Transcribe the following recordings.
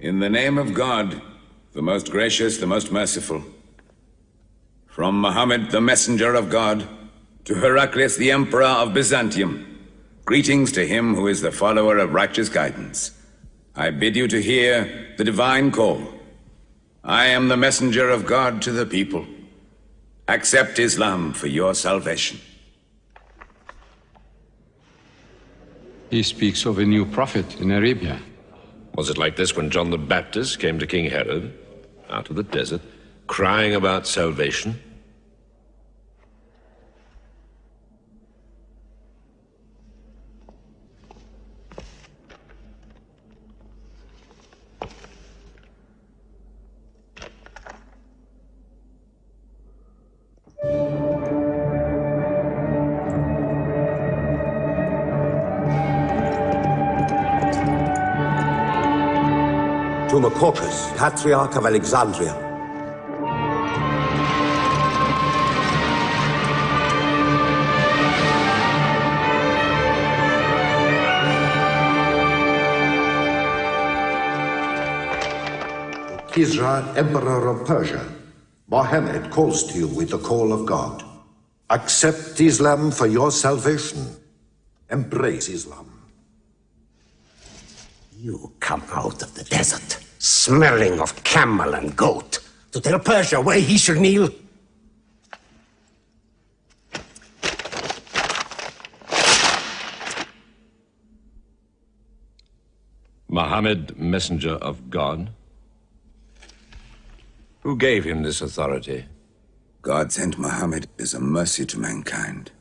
In the name of God, the most gracious, the most merciful. From Muhammad, the messenger of God, to Heraclius, the emperor of Byzantium, greetings to him who is the follower of righteous guidance. I bid you to hear the divine call. I am the messenger of God to the people. Accept Islam for your salvation. He speaks of a new prophet in Arabia. Was it like this when John the Baptist came to King Herod, out of the desert, crying about salvation? To Macocus, Patriarch of Alexandria. Kisra, Emperor of Persia, Mohammed calls to you with the call of God. Accept Islam for your salvation. Embrace Islam. You come out of the desert, smelling of camel and goat, to tell Persia where he should kneel? Muhammad, messenger of God? Who gave him this authority? God sent Muhammad as a mercy to mankind.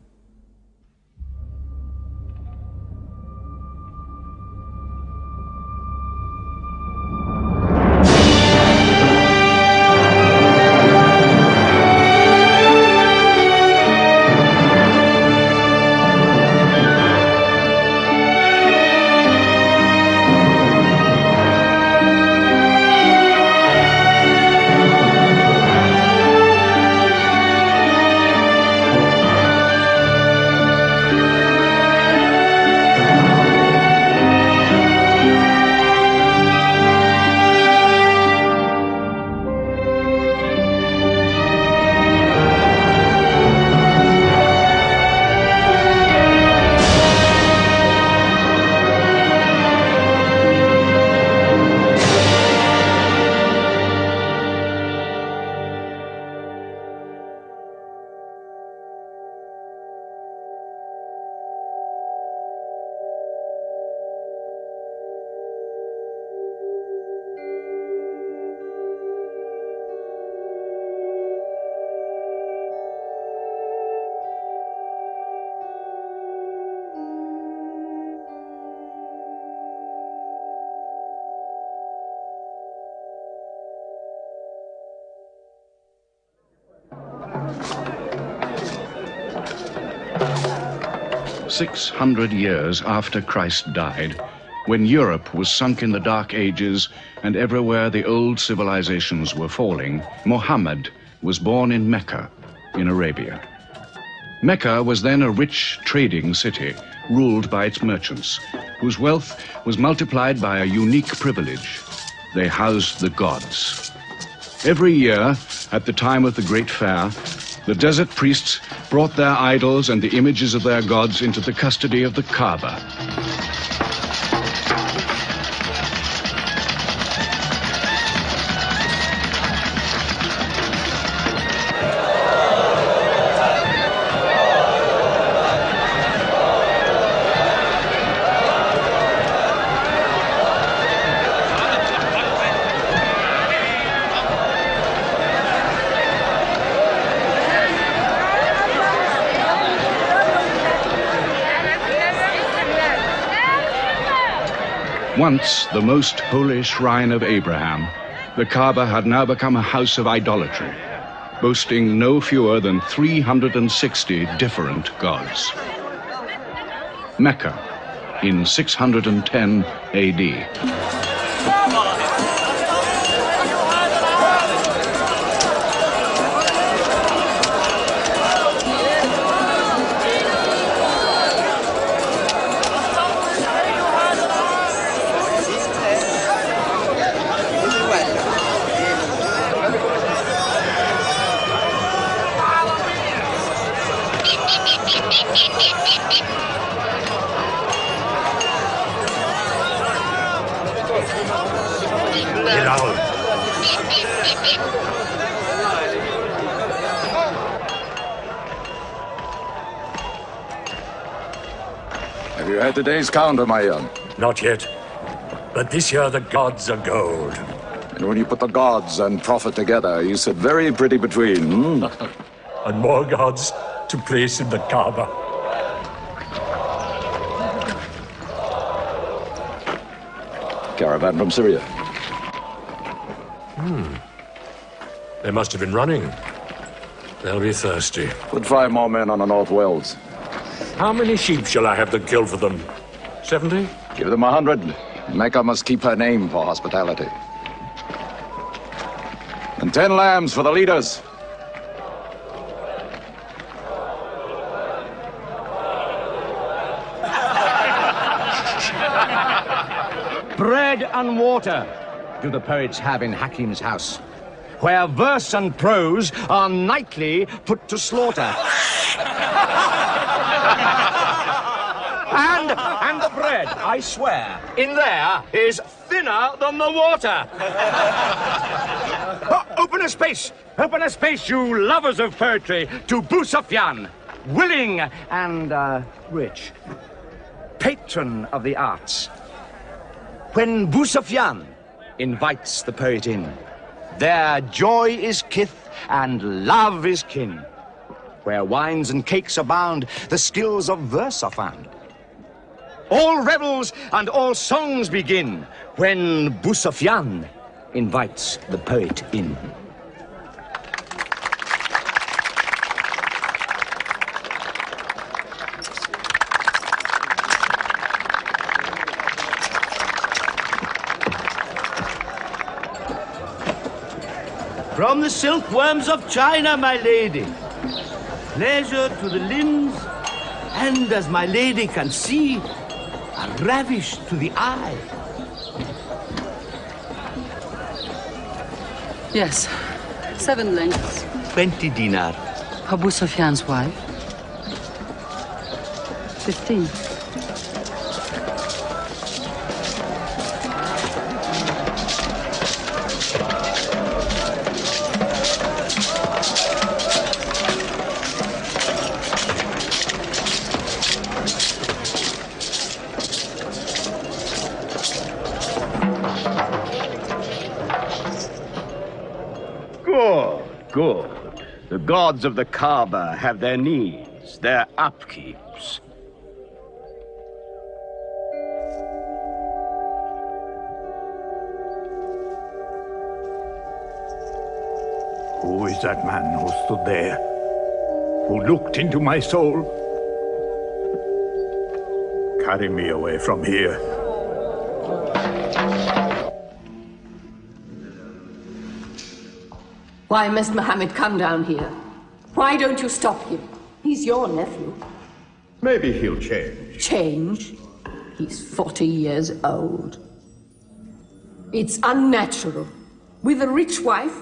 "600 years after Christ died, when Europe was sunk in the Dark Ages and everywhere the old civilizations were falling, Muhammad was born in Mecca, in Arabia. Mecca was then a rich trading city ruled by its merchants, whose wealth was multiplied by a unique privilege. They housed the gods. Every year, at the time of the Great Fair, the desert priests brought their idols and the images of their gods into the custody of the Kaaba. Once the most holy shrine of Abraham, the Kaaba had now become a house of idolatry, boasting no fewer than 360 different gods. Mecca, in 610 AD. Have you had today's counter, my young? Not yet. But this year the gods are gold. And when you put the gods and prophet together, you sit very pretty between, And more gods to place in the Kaaba. Caravan from Syria. They must have been running. They'll be thirsty. Put 5 more men on the North Wells. How many sheep shall I have to kill for them? 70? Give them 100. Mecca must keep her name for hospitality. And 10 lambs for the leaders. Bread and water do the poets have in Hakim's house, where verse and prose are nightly put to slaughter. And the bread, I swear, in there is thinner than the water. Open a space, you lovers of poetry, to Boussafian, willing and rich, patron of the arts. When Boussafian invites the poet in, there joy is kith and love is kin. Where wines and cakes abound, the skills of verse are found. All revels and all songs begin when Boussafian invites the poet in. From the silkworms of China, my lady. Pleasure to the limbs, and as my lady can see, a ravish to the eye. Yes, 7 lengths. 20 dinar. Abu Sufyan's wife. 15. Good. The gods of the Kaaba have their needs, their upkeeps. Who is that man who stood there? Who looked into my soul? Carry me away from here. Why must Mohammed come down here? Why don't you stop him? He's your nephew. Maybe he'll change. Change? He's 40 years old. It's unnatural. With a rich wife,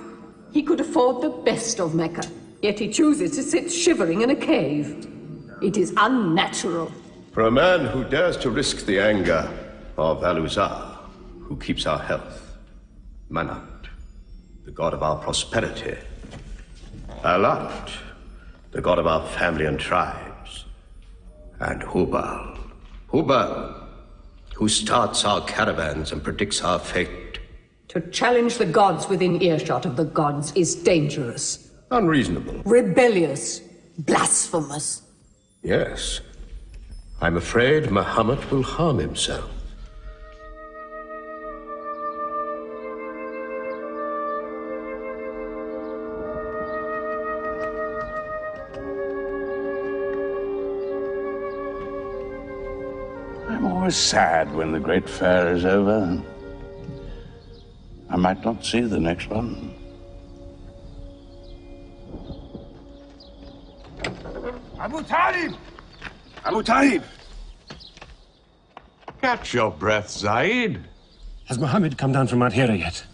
he could afford the best of Mecca. Yet he chooses to sit shivering in a cave. It is unnatural. For a man who dares to risk the anger of al-Sahhar, who keeps our health, Manat, the god of our prosperity, Alat, the god of our family and tribes, and Hubal, who starts our caravans and predicts our fate. To challenge the gods within earshot of the gods is dangerous. Unreasonable. Rebellious. Blasphemous. Yes. I'm afraid Muhammad will harm himself. I'm always sad when the great fair is over. I might not see the next one. Abu Talib! Abu Talib! Catch your breath, Zaid. Has Mohammed come down from Mount Hira yet?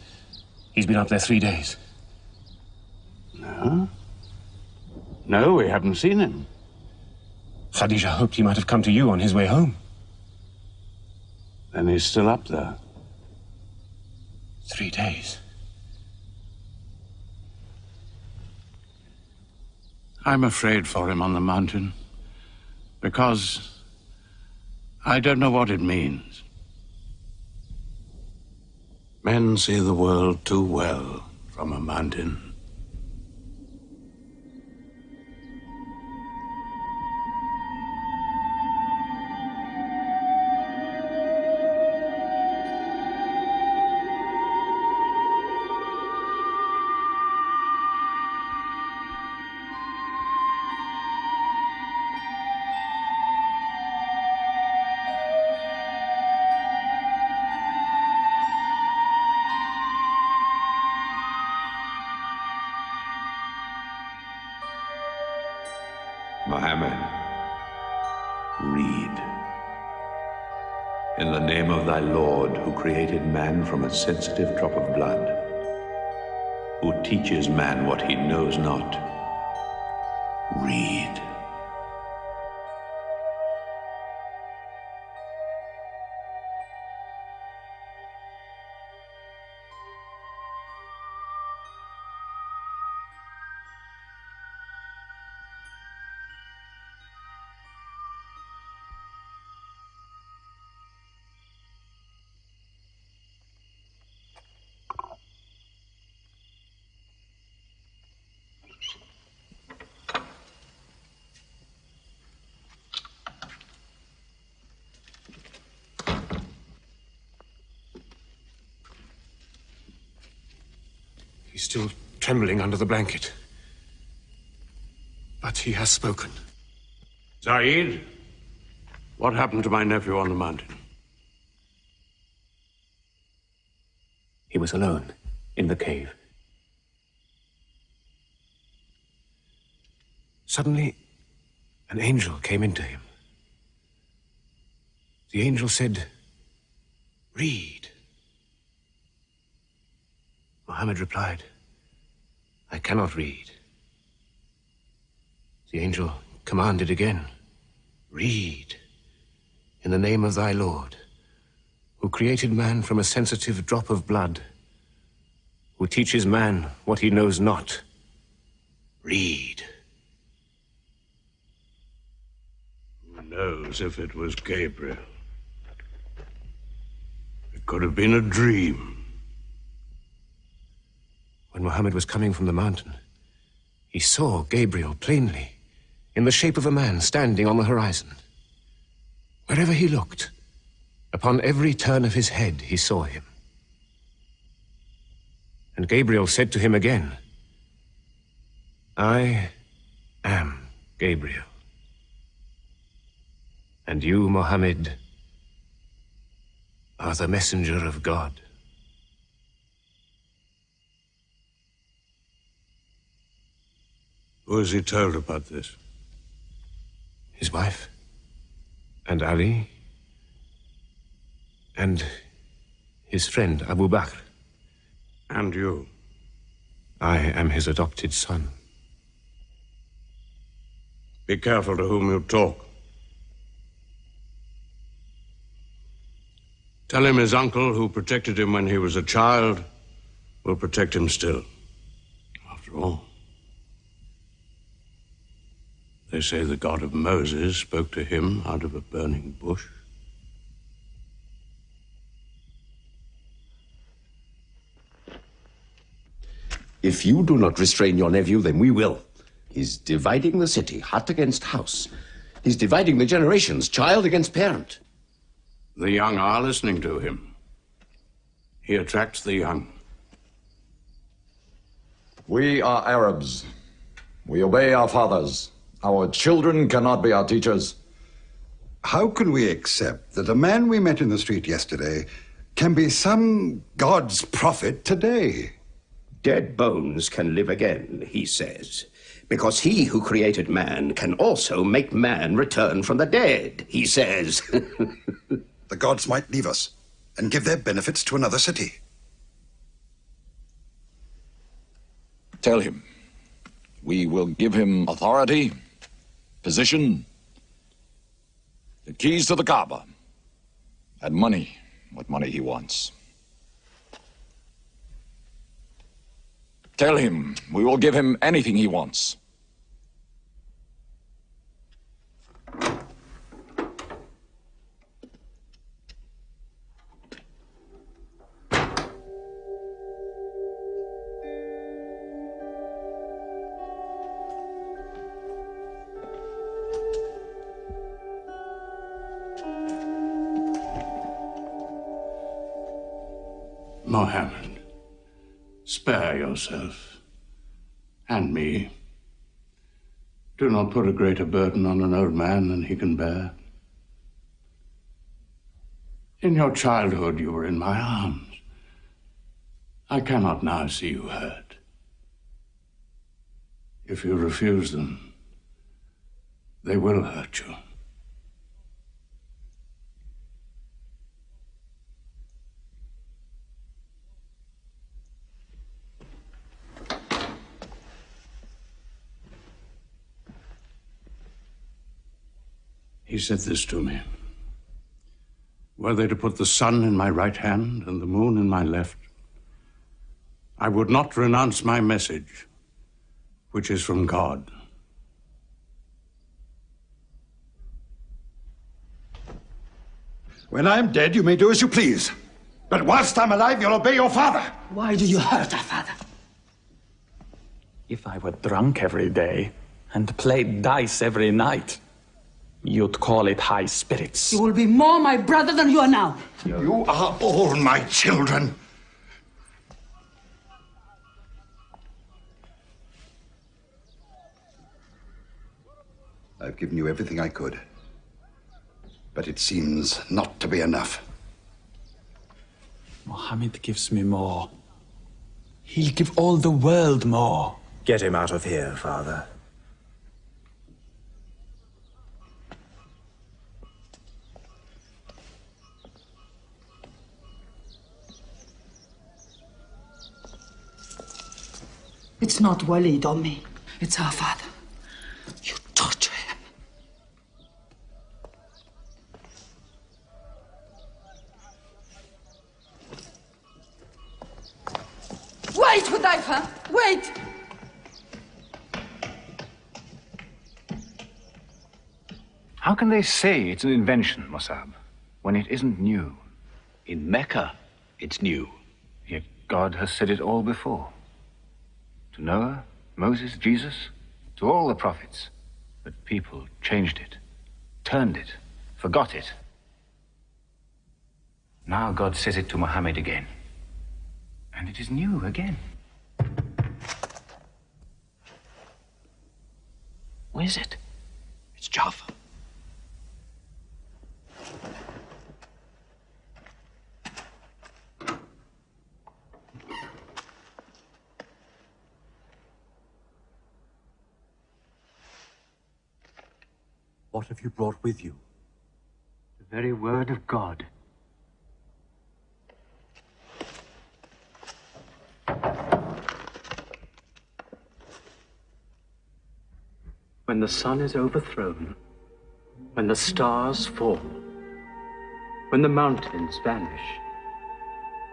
He's been up there 3 days. No? No, we haven't seen him. Khadija hoped he might have come to you on his way home. Then he's still up there. 3 days. I'm afraid for him on the mountain, because I don't know what it means. Men see the world too well from a mountain. Mohammed, read. In the name of thy Lord, who created man from a sensitive drop of blood, who teaches man what he knows not, read. He's still trembling under the blanket. But he has spoken. Saeed, what happened to my nephew on the mountain? He was alone in the cave. Suddenly, an angel came into him. The angel said, "Read." Mohammed replied, "I cannot read." The angel commanded again, "Read, in the name of thy Lord, who created man from a sensitive drop of blood, who teaches man what he knows not. Read." Who knows if it was Gabriel? It could have been a dream. When Mohammed was coming from the mountain, he saw Gabriel plainly, in the shape of a man standing on the horizon. Wherever he looked, upon every turn of his head, he saw him. And Gabriel said to him again, "I am Gabriel. And you, Mohammed, are the messenger of God." Who has he told about this? His wife, and Ali, and his friend Abu Bakr. And you? I am his adopted son. Be careful to whom you talk. Tell him his uncle, who protected him when he was a child, will protect him still. After all, they say the God of Moses spoke to him out of a burning bush. If you do not restrain your nephew, then we will. He's dividing the city, hut against house. He's dividing the generations, child against parent. The young are listening to him. He attracts the young. We are Arabs. We obey our fathers. Our children cannot be our teachers. How can we accept that a man we met in the street yesterday can be some God's prophet today? Dead bones can live again, he says, because he who created man can also make man return from the dead, he says. The gods might leave us and give their benefits to another city. Tell him we will give him authority, position, The keys to the Kaaba. And money, what money he wants. Tell him we will give him anything he wants. Mohammed, spare yourself, and me. Do not put a greater burden on an old man than he can bear. In your childhood, you were in my arms. I cannot now see you hurt. If you refuse them, they will hurt you. He said this to me. Were they to put the sun in my right hand and the moon in my left, I would not renounce my message, which is from God. When I'm dead, you may do as you please. But whilst I'm alive, you'll obey your father. Why do you hurt our father? If I were drunk every day and played dice every night, you'd call it high spirits. You will be more my brother than you are now. You are all my children. I've given you everything I could. But it seems not to be enough. Mohammed gives me more. He'll give all the world more. Get him out of here, Father. It's not Walid or me. It's our father. You torture him. Wait, Hudayfa! Wait! How can they say it's an invention, Mossab, when it isn't new? In Mecca, it's new. Yet God has said it all before. To Noah, Moses, Jesus, to all the prophets. But people changed it, turned it, forgot it. Now God says it to Muhammad again. And it is new again. Where is it? It's Jaffa. What have you brought with you? The very word of God. When the sun is overthrown, when the stars fall, when the mountains vanish,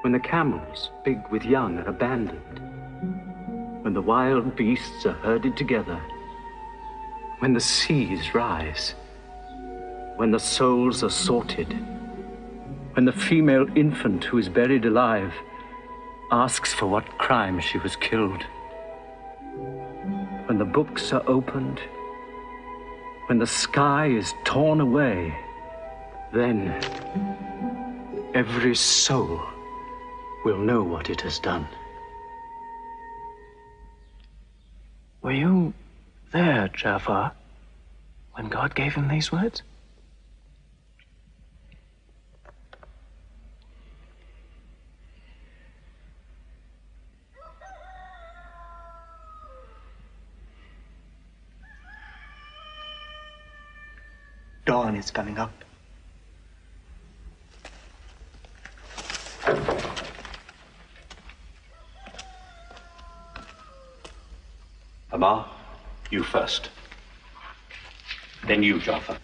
when the camels, big with young, are abandoned, when the wild beasts are herded together, when the seas rise, when the souls are sorted, when the female infant who is buried alive asks for what crime she was killed, when the books are opened, when the sky is torn away, then every soul will know what it has done. Were you there, Jafar, when God gave him these words? Dawn is coming up. Amar, you first. Then you, Jafar.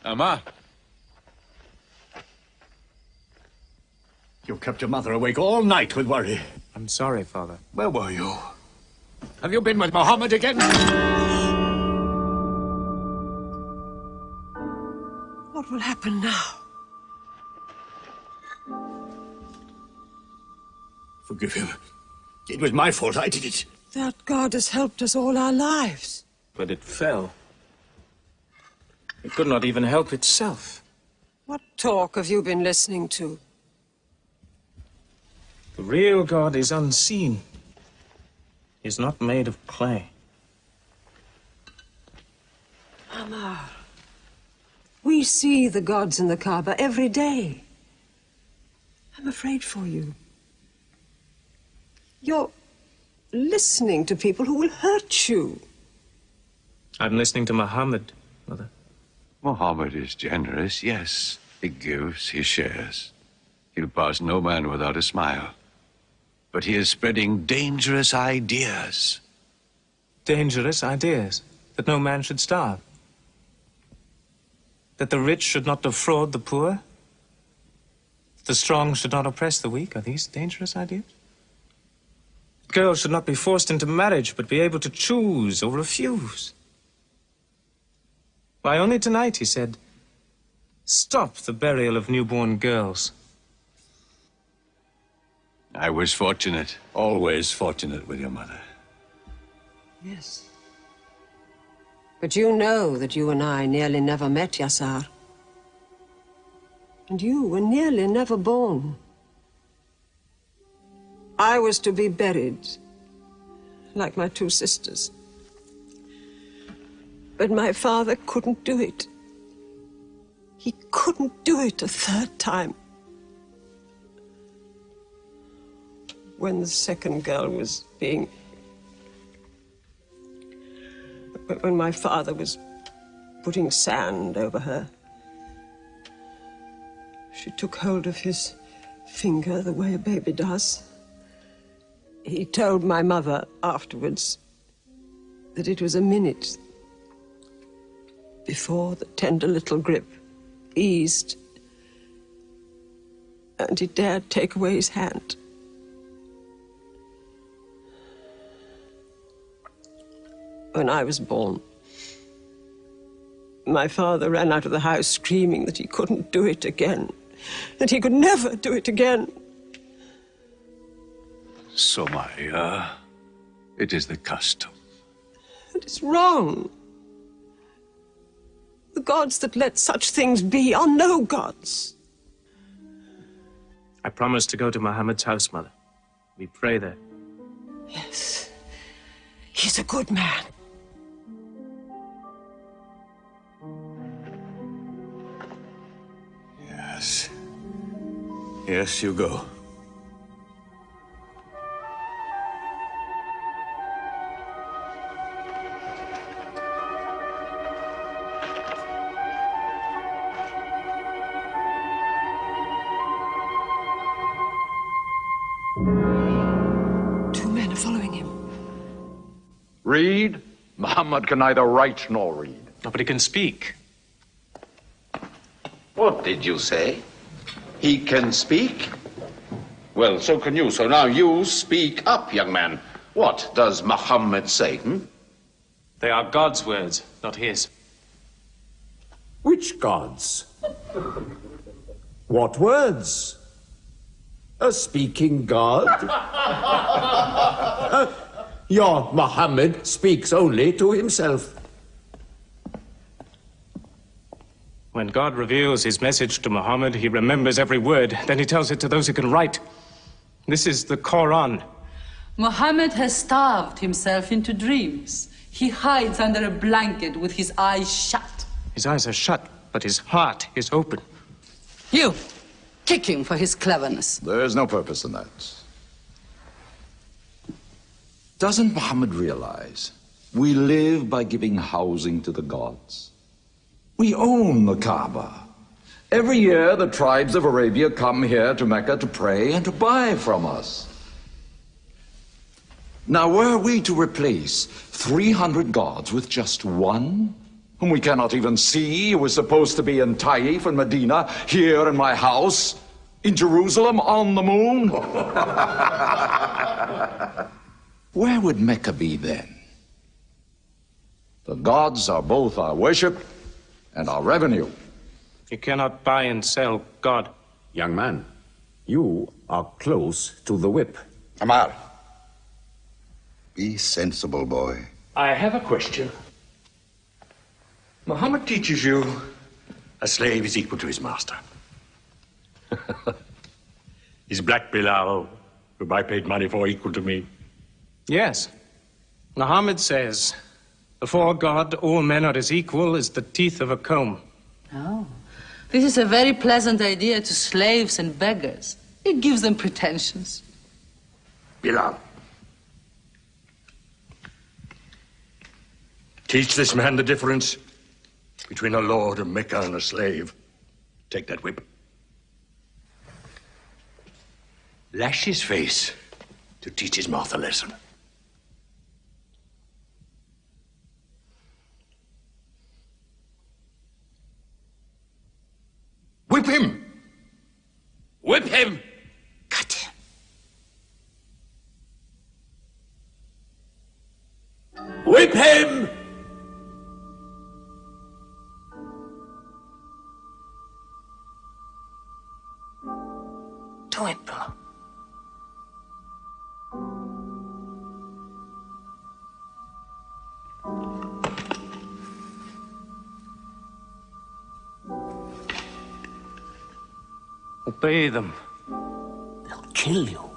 Amma. You kept your mother awake all night with worry. I'm sorry, Father. Where were you? Have you been with Mohammed again? What will happen now? Forgive him. It was my fault. I did it. That God has helped us all our lives. But it fell. It could not even help itself. What talk have you been listening to? The real God is unseen. He is not made of clay. Amar, we see the gods in the Kaaba every day. I'm afraid for you. You're listening to people who will hurt you. I'm listening to Muhammad, Mother. Mohammed is generous, yes. He gives, he shares. He'll pass no man without a smile. But he is spreading dangerous ideas. Dangerous ideas? That no man should starve? That the rich should not defraud the poor? That the strong should not oppress the weak? Are these dangerous ideas? Girls should not be forced into marriage, but be able to choose or refuse. Why, only tonight he said, stop the burial of newborn girls. I was fortunate, always fortunate with your mother. Yes. But you know that you and I nearly never met, Yassar. And you were nearly never born. I was to be buried, like my two sisters. But my father couldn't do it. He couldn't do it a third time. When the second girl was being... When my father was putting sand over her, she took hold of his finger the way a baby does. He told my mother afterwards that it was a minute before the tender little grip eased and he dared take away his hand. When I was born, my father ran out of the house screaming that he couldn't do it again, that he could never do it again. So, Maria, it is the custom. It is wrong. The gods that let such things be are no gods. I promised to go to Muhammad's house, Mother. We pray there. Yes. He's a good man. Yes. Yes, you go. Two men are following him. Read? Muhammad can neither write nor read. Nobody can speak. What did you say? He can speak? Well, so can you. So now you speak up, young man. What does Muhammad say? They are God's words, not his. Which gods? What words? A speaking God? Your Muhammad speaks only to himself. When God reveals his message to Muhammad, he remembers every word. Then he tells it to those who can write. This is the Quran. Muhammad has starved himself into dreams. He hides under a blanket with his eyes shut. His eyes are shut, but his heart is open. You, kick him for his cleverness. There is no purpose in that. Doesn't Muhammad realize we live by giving housing to the gods? We own the Kaaba. Every year, the tribes of Arabia come here to Mecca to pray and to buy from us. Now, were we to replace 300 gods with just one, whom we cannot even see, who is supposed to be in Taif and Medina, here in my house, in Jerusalem, on the moon? Where would Mecca be then? The gods are both our worship and our revenue. You cannot buy and sell God. Young man, you are close to the whip. Amar, be sensible, boy. I have a question. Muhammad teaches you a slave is equal to his master. Is Black Bilal, whom I paid money for, equal to me? Yes. Muhammad says, before God, all men are as equal as the teeth of a comb. Oh, this is a very pleasant idea to slaves and beggars. It gives them pretensions. Bilal, teach this man the difference between a lord of Mecca and a slave. Take that whip. Lash his face to teach his mouth a lesson. Whip him! Whip him! Cut him! Whip him! Do it, Bilal. Obey them. They'll kill you.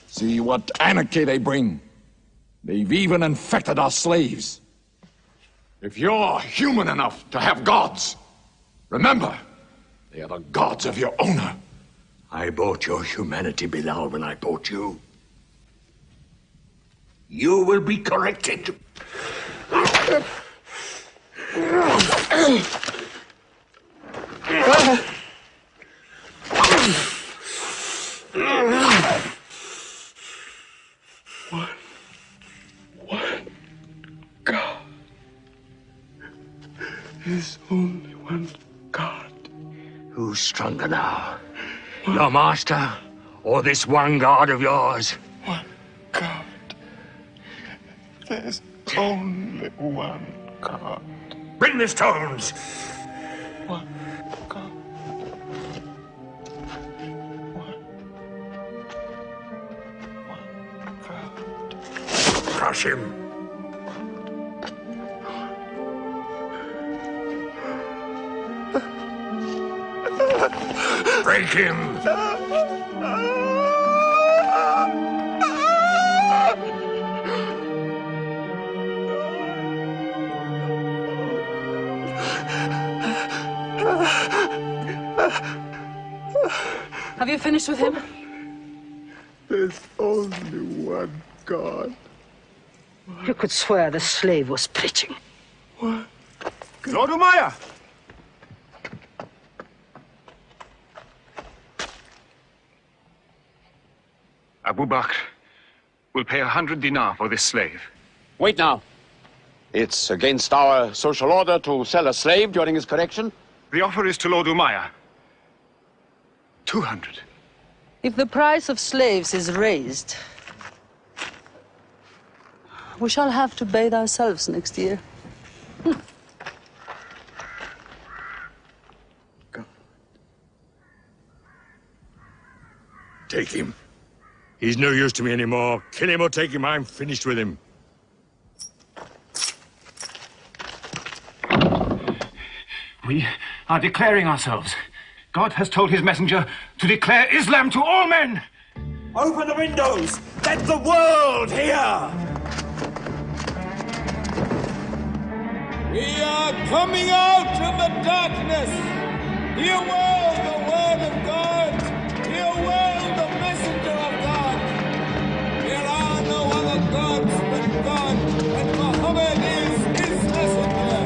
See what anarchy they bring. They've even infected our slaves. If you're human enough to have gods, remember, they are the gods of your owner. I bought your humanity, Bilal, when I bought you. You will be corrected. One God. There's only one God. Who's stronger now? Your master or this one God of yours? One God. There's only one God. Bring the stones! One God. One God. Crush him. Break him. Have you finished with him? There's only one God. You could swear the slave was preaching. What? Lord Umayyah! Abu Bakr will pay 100 dinar for this slave. Wait now. It's against our social order to sell a slave during his correction. The offer is to Lord Umayyah. 200. If the price of slaves is raised, we shall have to bathe ourselves next year. Take him. He's no use to me anymore. Kill him or take him. I'm finished with him. We are declaring ourselves. God has told his messenger to declare Islam to all men. Open the windows! Let the world hear! We are coming out of the darkness. Hear well the word of God. Hear well the messenger of God. There are no other gods but God, and Muhammad is his messenger.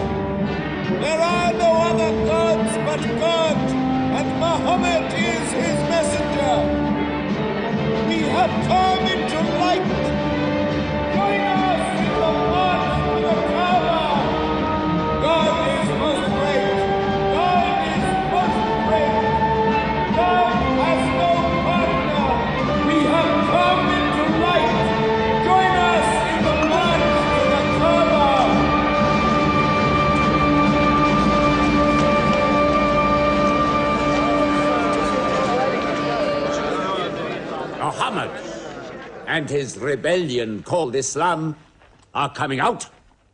There are no other gods but God, and Muhammad is his messenger. We have come into light. and his rebellion called Islam are coming out.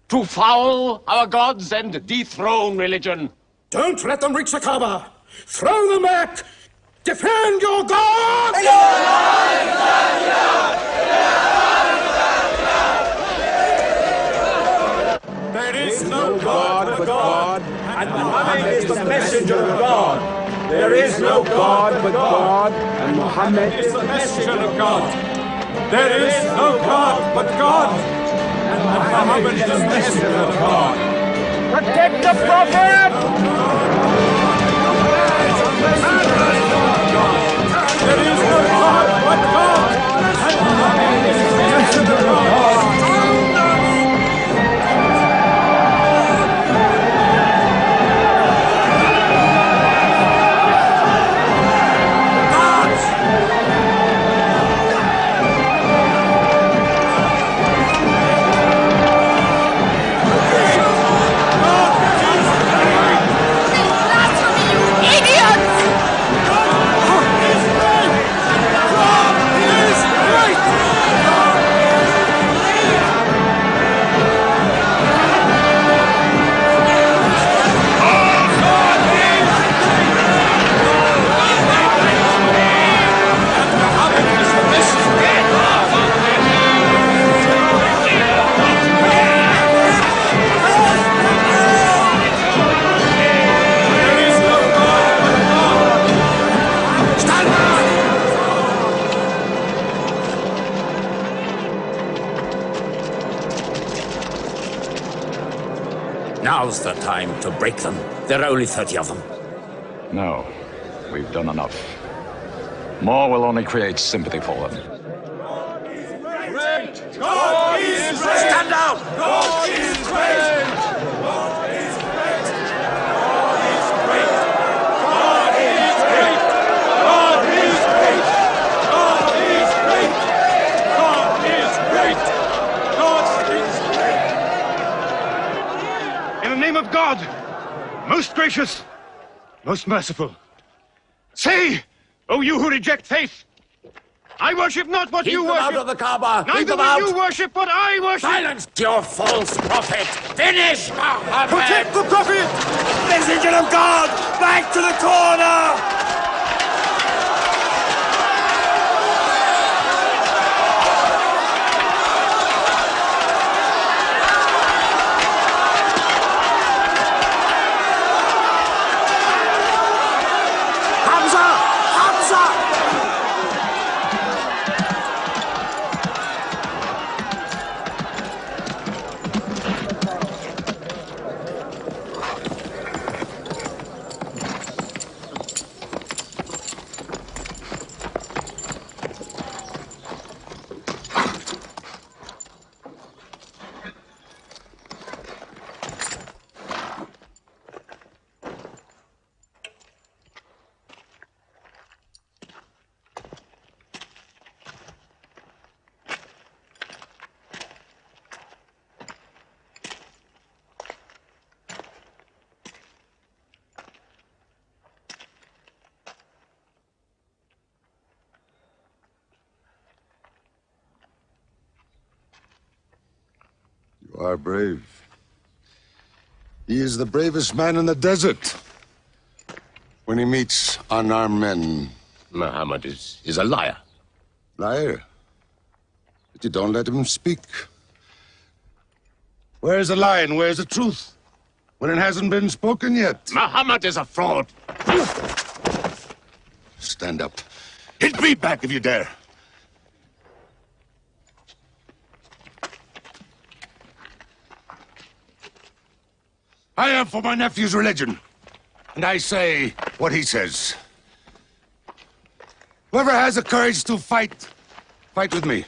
To foul our gods and dethrone religion. Don't let them reach the Kaaba. Throw them back. Defend your God! There is no God but God, and Muhammad is the messenger of God. There is no God but God, and Muhammad is the messenger of God. There is no God but God, and Muhammad is the messenger of God. Protect the Prophet! There is no God but God, and Muhammad is the messenger of God. Now's the time to break them. There are only 30 of them. No, we've done enough. More will only create sympathy for them. God is great! Stand down! God is great! God is great! God is great! God is great! God is great! God is great! God is great! God is great! In the name of God, most gracious, most merciful, say, O you who reject faith, I worship not what you worship. Keep them out of the Kaaba. Keep Neither them will out. you worship what I worship. Silence your false prophet. Finish, Muhammad. Protect the Prophet! Messenger of God! Back to the corner! You are brave. He is the bravest man in the desert. When he meets unarmed men, Muhammad is a liar. Liar? But you don't let him speak. Where's the lie and where's the truth? When it hasn't been spoken yet. Muhammad is a fraud. Stand up. Hit me back if you dare. I am for my nephew's religion, and I say what he says. Whoever has the courage to fight, fight with me.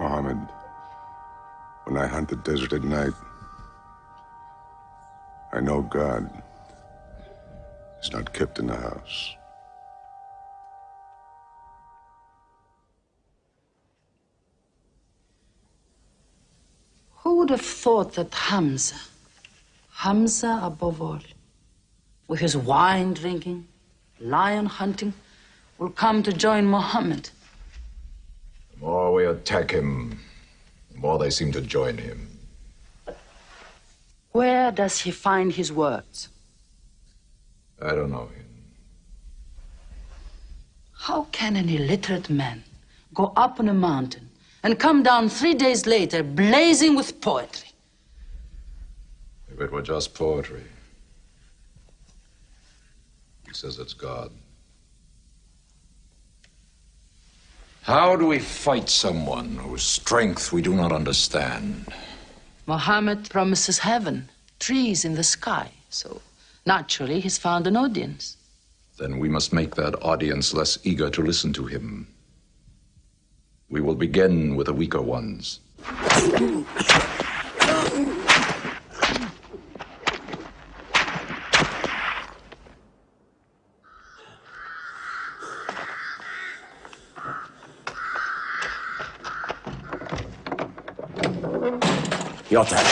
Mohammed. When I hunt the desert at night, I know God is not kept in the house. Who would have thought that Hamza above all, with his wine drinking, lion hunting, will come to join Muhammad? The more we attack him, the more they seem to join him. Where does he find his words? I don't know him. How can an illiterate man go up on a mountain and come down 3 days later blazing with poetry? If it were just poetry. He says it's God. How do we fight someone whose strength we do not understand? Muhammad promises heaven, trees in the sky, so naturally he's found an audience. Then we must make that audience less eager to listen to him. We will begin with the weaker ones. Your turn.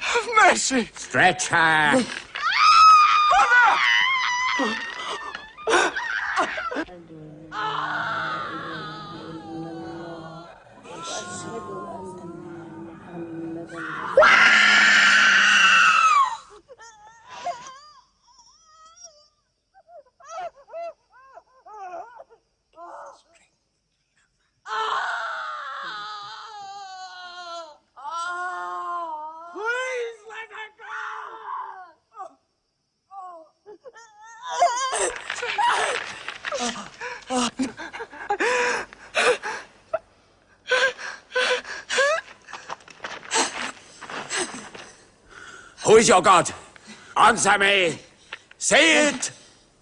Have mercy. Stretch her. Who is your God? Answer me. Say it.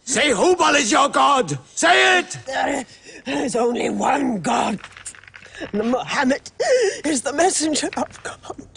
Say Hubal is your God. Say it. There is only one God. Muhammad is the messenger of God.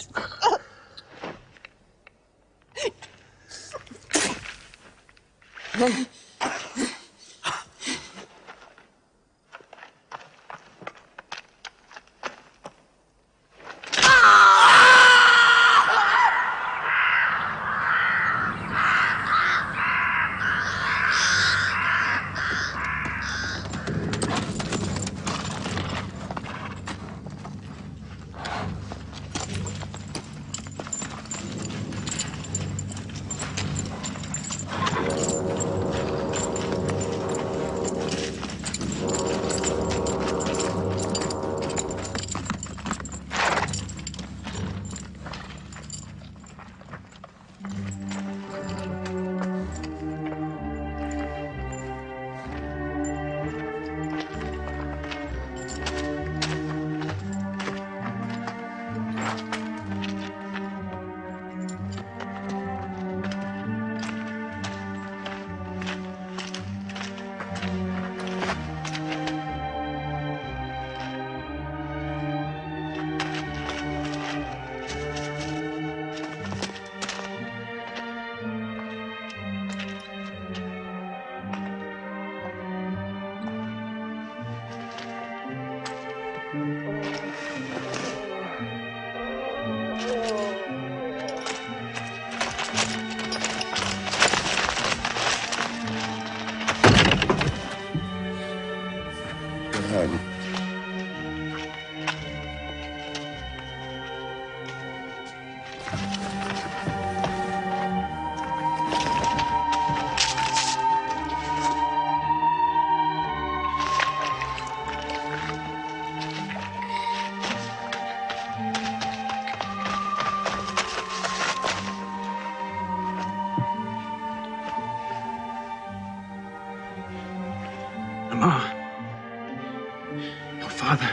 Your father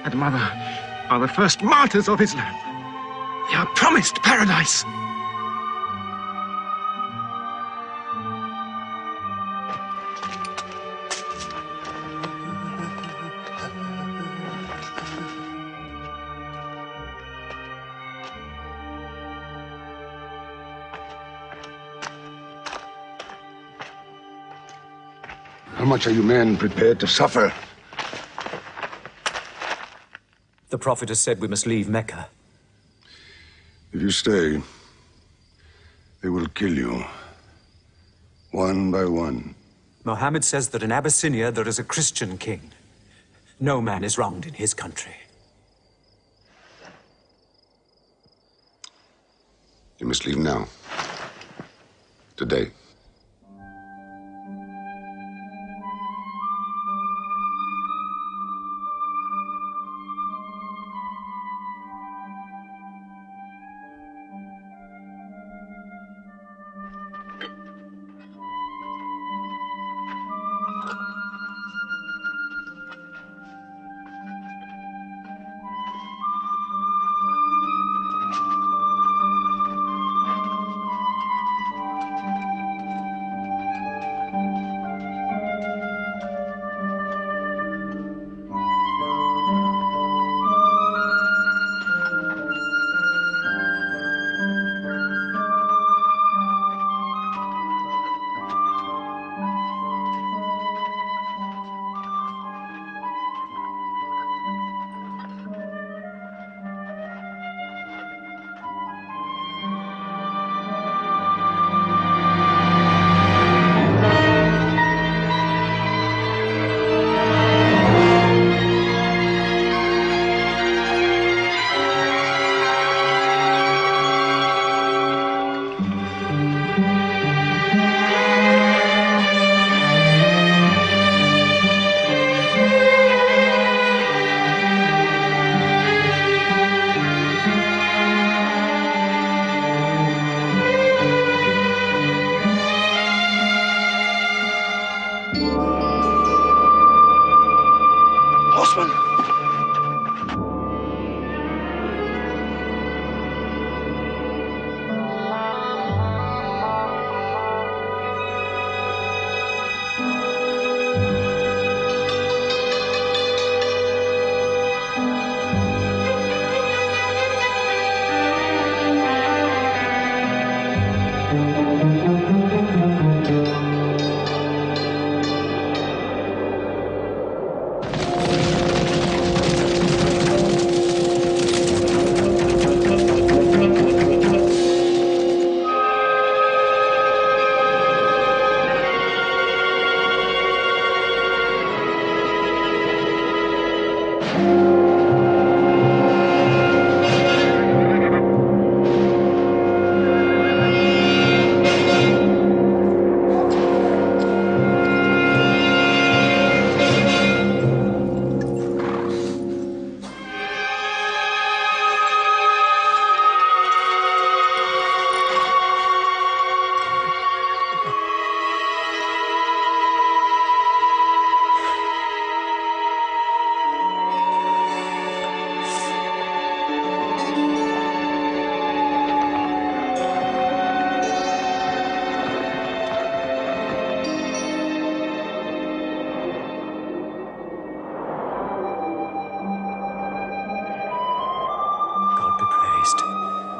and mother are the first martyrs of Islam. They are promised paradise. How much are you men prepared to suffer? The Prophet has said we must leave Mecca. If you stay, they will kill you. One by one. Mohammed says that in Abyssinia there is a Christian king. No man is wronged in his country. You must leave now. Today.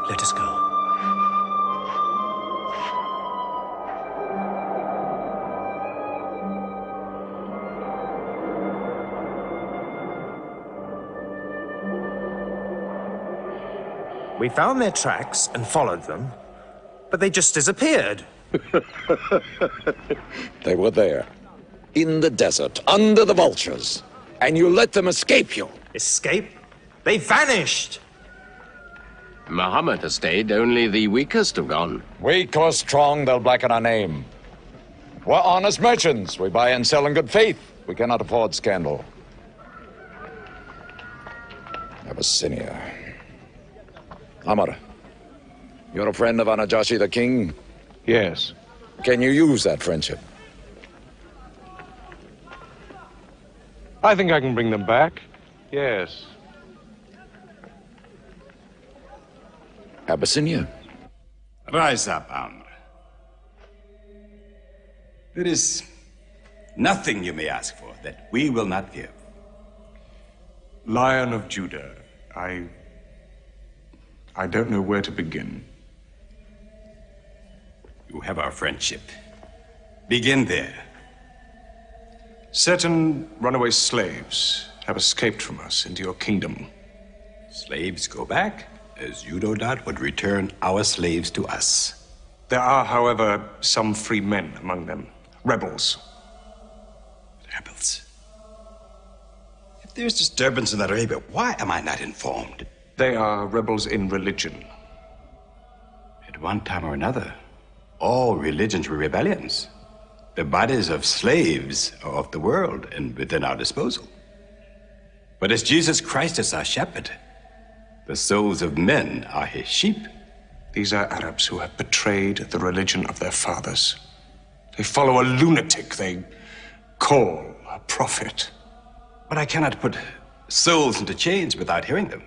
Let us go. We found their tracks and followed them, but they just disappeared. They were there, in the desert, under the vultures, and you let them escape you. Escape? They vanished! Muhammad has stayed, only the weakest have gone. Weak or strong, they'll blacken our name. We're honest merchants. We buy and sell in good faith. We cannot afford scandal. Abyssinia. Amar, you're a friend of Anajashi the king? Yes. Can you use that friendship? I think I can bring them back. Yes. Abyssinia. Rise up, Amr. There is nothing you may ask for that we will not give. Lion of Judah, I don't know where to begin. You have our friendship. Begin there. Certain runaway slaves have escaped from us into your kingdom. Slaves go back, as you no doubt would return our slaves to us. There are, however, some free men among them. Rebels. Rebels? If there's disturbance in Arabia, why am I not informed? They are rebels in religion. At one time or another, all religions were rebellions. The bodies of slaves are of the world and within our disposal. But as Jesus Christ is our shepherd, the souls of men are his sheep. These are Arabs who have betrayed the religion of their fathers. They follow a lunatic they call a prophet. But I cannot put souls into chains without hearing them.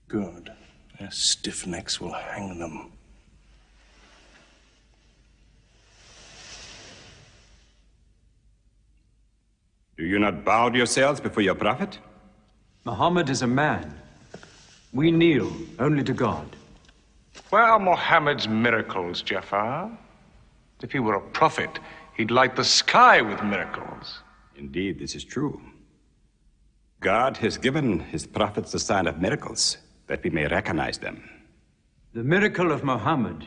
Good. Their stiff necks will hang them. Do you not bow yourselves before your prophet? Muhammad is a man. We kneel only to God. Where are Mohammed's miracles, Jafar? If he were a prophet, he'd light the sky with miracles. Indeed, this is true. God has given his prophets the sign of miracles, that we may recognize them. The miracle of Muhammad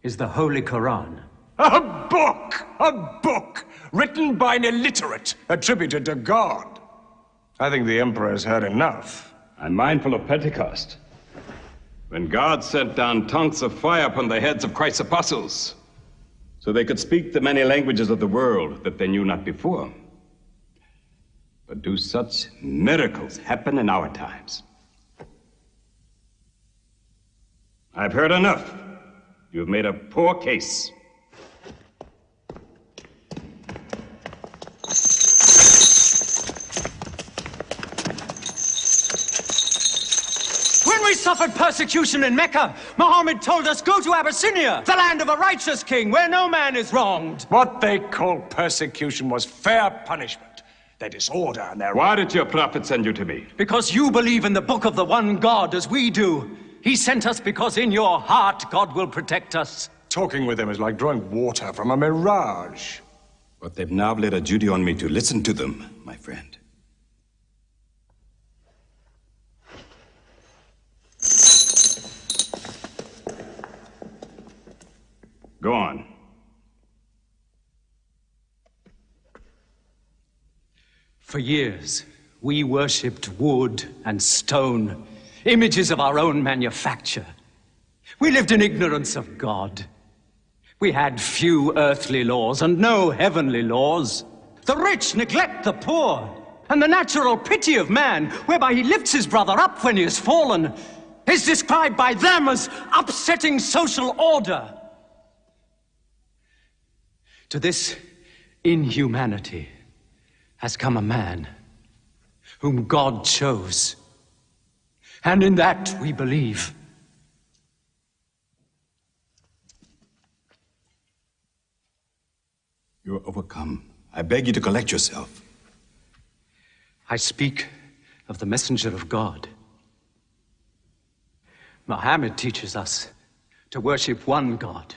is the Holy Quran. A book! A book! Written by an illiterate, attributed to God. I think the Emperor has heard enough. I'm mindful of Pentecost, when God sent down tongues of fire upon the heads of Christ's apostles, so they could speak the many languages of the world that they knew not before. But do such miracles happen in our times? I've heard enough. You've made a poor case. When we suffered persecution in Mecca, Muhammad told us, go to Abyssinia, the land of a righteous king, where no man is wronged. What they called persecution was fair punishment. Their disorder and their... Why did your prophet send you to me? Because you believe in the book of the one God as we do. He sent us because in your heart God will protect us. Talking with them is like drawing water from a mirage. But they've now laid a duty on me to listen to them, my friend. Go on. For years, we worshipped wood and stone, images of our own manufacture. We lived in ignorance of God. We had few earthly laws and no heavenly laws. The rich neglect the poor, and the natural pity of man, whereby he lifts his brother up when he has fallen, is described by them as upsetting social order. To this inhumanity has come a man whom God chose. And in that we believe. You are overcome. I beg you to collect yourself. I speak of the messenger of God. Muhammad teaches us to worship one God,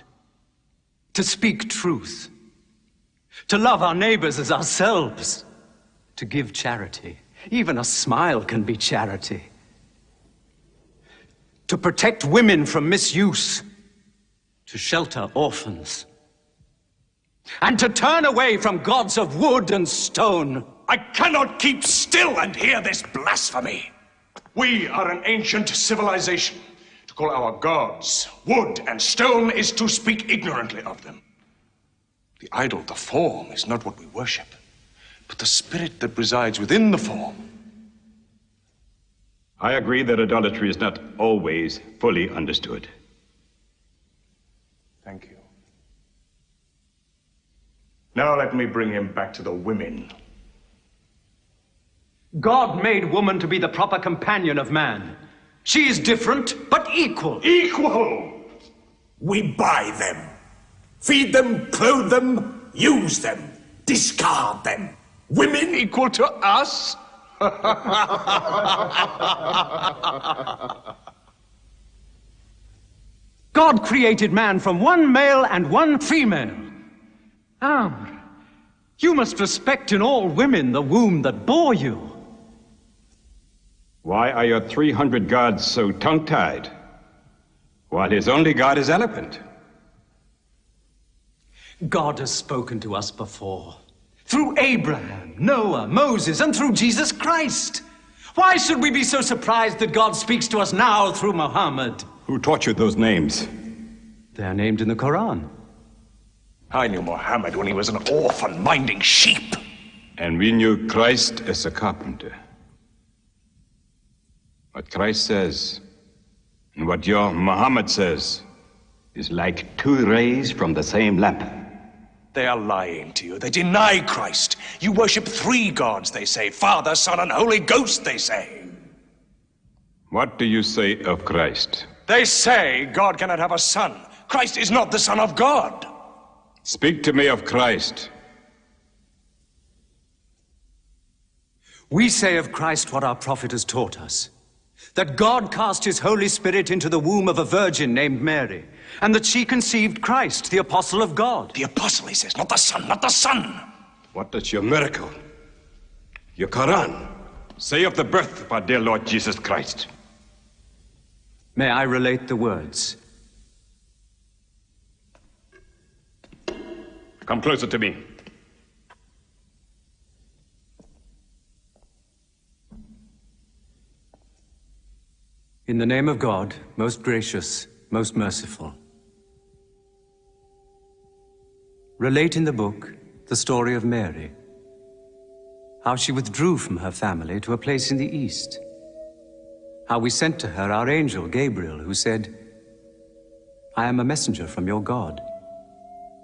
to speak truth, to love our neighbors as ourselves, to give charity. Even a smile can be charity. To protect women from misuse, to shelter orphans, and to turn away from gods of wood and stone. I cannot keep still and hear this blasphemy. We are an ancient civilization. To call our gods wood and stone is to speak ignorantly of them. The idol, the form, is not what we worship, but the spirit that resides within the form. I agree that idolatry is not always fully understood. Thank you. Now let me bring him back to the women. God made woman to be the proper companion of man. She is different, but equal. Equal! We buy them, feed them, clothe them, use them, discard them. Women equal to us? God created man from one male and one female. Amr, you must respect in all women the womb that bore you. Why are your 300 gods so tongue-tied, while his only God is eloquent? God has spoken to us before, through Abraham, Noah, Moses, and through Jesus Christ. Why should we be so surprised that God speaks to us now through Muhammad? Who taught you those names? They are named in the Quran. I knew Muhammad when he was an orphan minding sheep. And we knew Christ as a carpenter. What Christ says and what your Muhammad says is like two rays from the same lamp. They are lying to you. They deny Christ. You worship 3 gods, they say. Father, Son, and Holy Ghost, they say. What do you say of Christ? They say God cannot have a son. Christ is not the Son of God. Speak to me of Christ. We say of Christ what our prophet has taught us. That God cast his Holy Spirit into the womb of a virgin named Mary, and that she conceived Christ, the apostle of God. The apostle, he says, not the son, not the son. What does your miracle, your Quran, say of the birth of our dear Lord Jesus Christ? May I relate the words? Come closer to me. In the name of God, most gracious, most merciful. Relate in the book the story of Mary, how she withdrew from her family to a place in the east, how we sent to her our angel Gabriel, who said, I am a messenger from your God,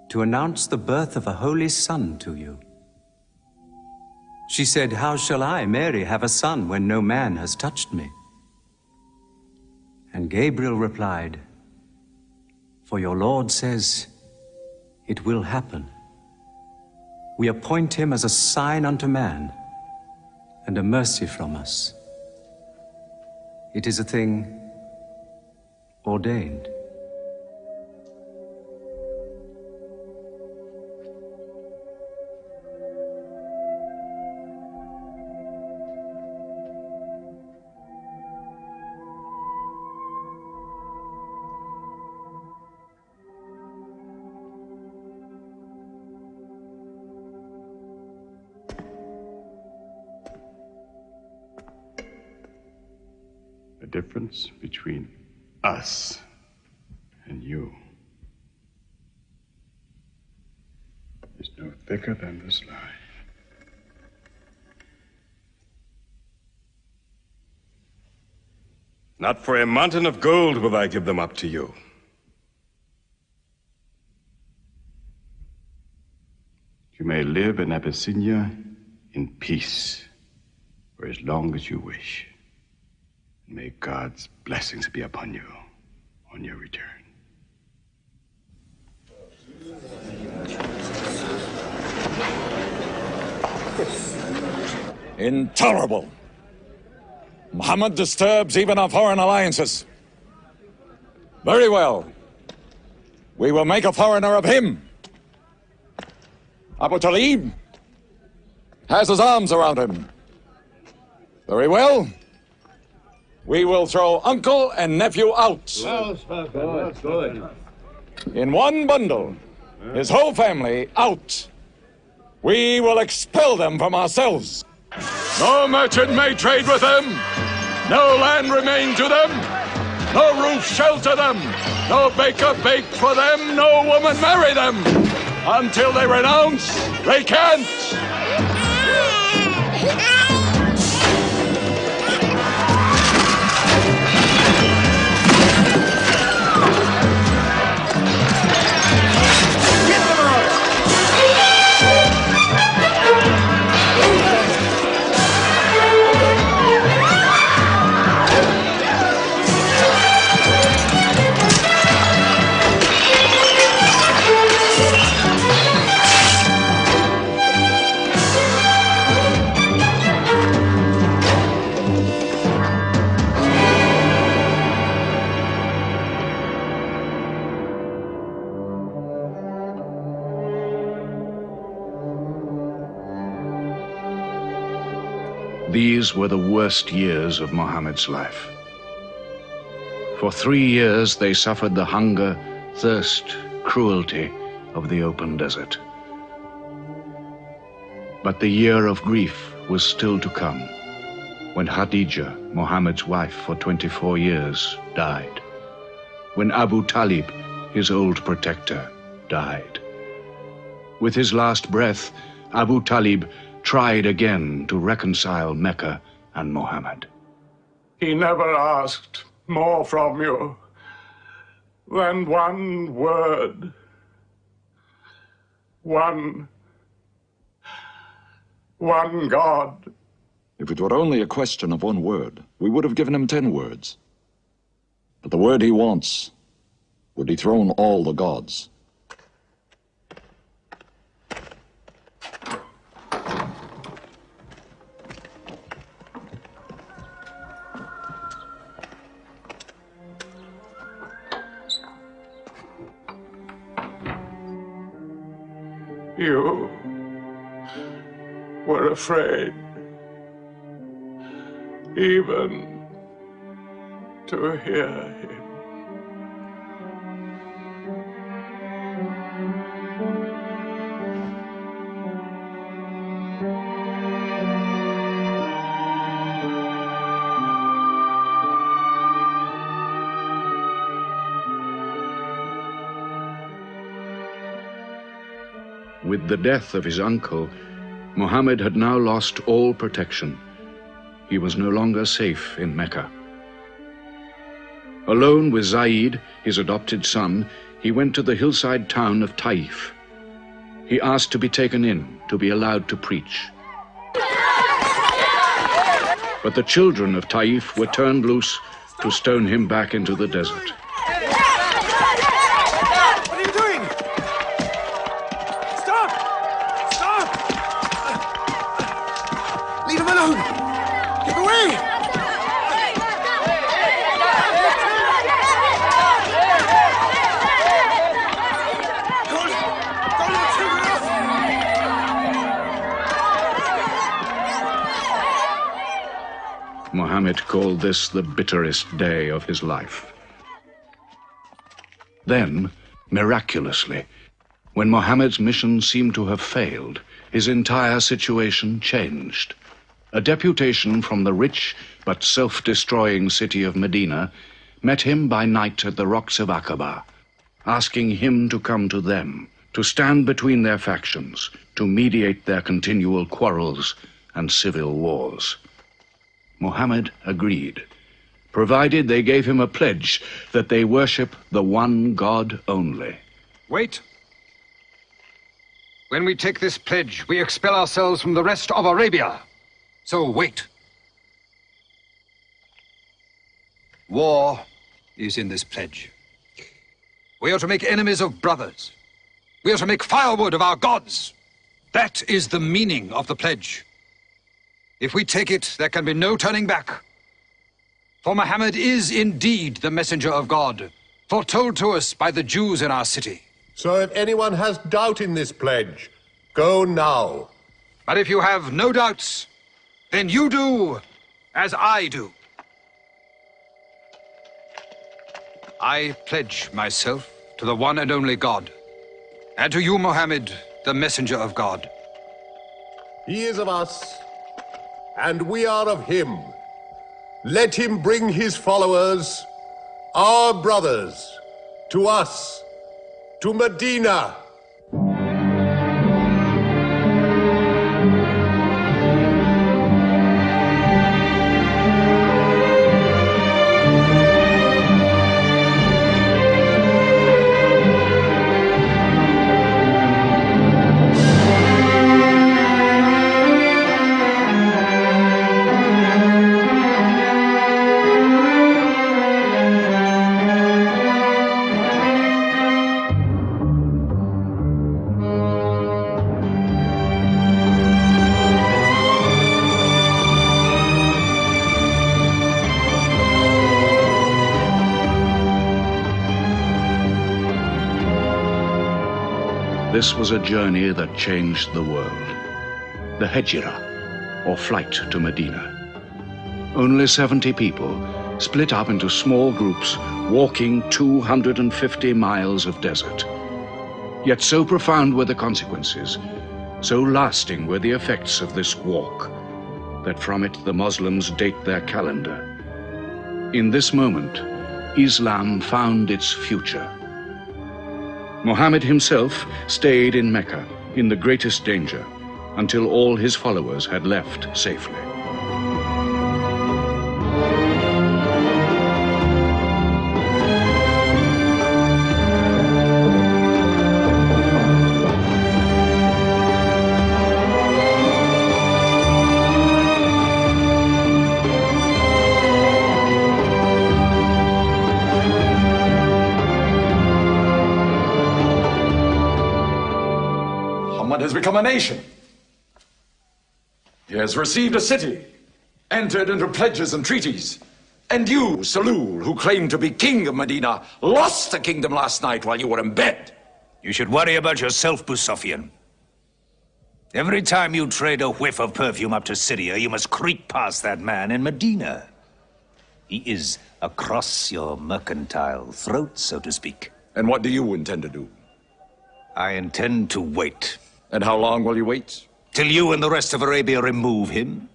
to announce the birth of a holy son to you. She said, how shall I, Mary, have a son when no man has touched me? And Gabriel replied, for your Lord says, it will happen. We appoint him as a sign unto man, and a mercy from us. It is a thing ordained. The difference between us and you is no thicker than this lie. Not for a mountain of gold will I give them up to you. You may live in Abyssinia in peace for as long as you wish. May God's blessings be upon you on your return. Intolerable. Muhammad disturbs even our foreign alliances. Very well. We will make a foreigner of him. Abu Talib has his arms around him. Very well. We will throw uncle and nephew out. Good. In one bundle. His whole family out. We will expel them from ourselves. No merchant may trade with them. No land remain to them. No roof shelter them. No baker bake for them. No woman marry them. Until they renounce, they can't. These were the worst years of Muhammad's life. For 3 years they suffered the hunger, thirst, cruelty of the open desert. But the year of grief was still to come, when Khadija, Muhammad's wife for 24 years, died. When Abu Talib, his old protector, died. With his last breath, Abu Talib tried again to reconcile Mecca and Muhammad. He never asked more from you than one word. One God. If it were only a question of one word, we would have given him 10 words. But the word he wants would dethrone all the gods. You were afraid even to hear him. With the death of his uncle, Muhammad had now lost all protection. He was no longer safe in Mecca. Alone with Zaid, his adopted son, he went to the hillside town of Taif. He asked to be taken in, to be allowed to preach. But the children of Taif were turned loose to stone him back into the desert. Muhammad called this the bitterest day of his life. Then, miraculously, when Muhammad's mission seemed to have failed, his entire situation changed. A deputation from the rich but self-destroying city of Medina met him by night at the rocks of Aqaba, asking him to come to them, to stand between their factions, to mediate their continual quarrels and civil wars. Muhammad agreed, provided they gave him a pledge that they worship the one God only. Wait. When we take this pledge, we expel ourselves from the rest of Arabia. So wait. War is in this pledge. We are to make enemies of brothers. We are to make firewood of our gods. That is the meaning of the pledge. If we take it, there can be no turning back. For Muhammad is indeed the messenger of God, foretold to us by the Jews in our city. So if anyone has doubt in this pledge, go now. But if you have no doubts, then you do as I do. I pledge myself to the one and only God, and to you, Mohammed, the messenger of God. He is of us, and we are of him. Let him bring his followers, our brothers, to us, to Medina. This was a journey that changed the world. The Hijrah, or flight to Medina. Only 70 people, split up into small groups, walking 250 miles of desert. Yet so profound were the consequences, so lasting were the effects of this walk, that from it the Muslims date their calendar. In this moment, Islam found its future. Muhammad himself stayed in Mecca in the greatest danger until all his followers had left safely. Has become a nation. He has received a city, entered into pledges and treaties. And you, Salul, who claimed to be king of Medina, lost the kingdom last night while you were in bed. You should worry about yourself, Moustapha. Every time you trade a whiff of perfume up to Syria, you must creep past that man in Medina. He is across your mercantile throat, so to speak. And what do you intend to do? I intend to wait. And how long will you wait? Till you and the rest of Arabia remove him.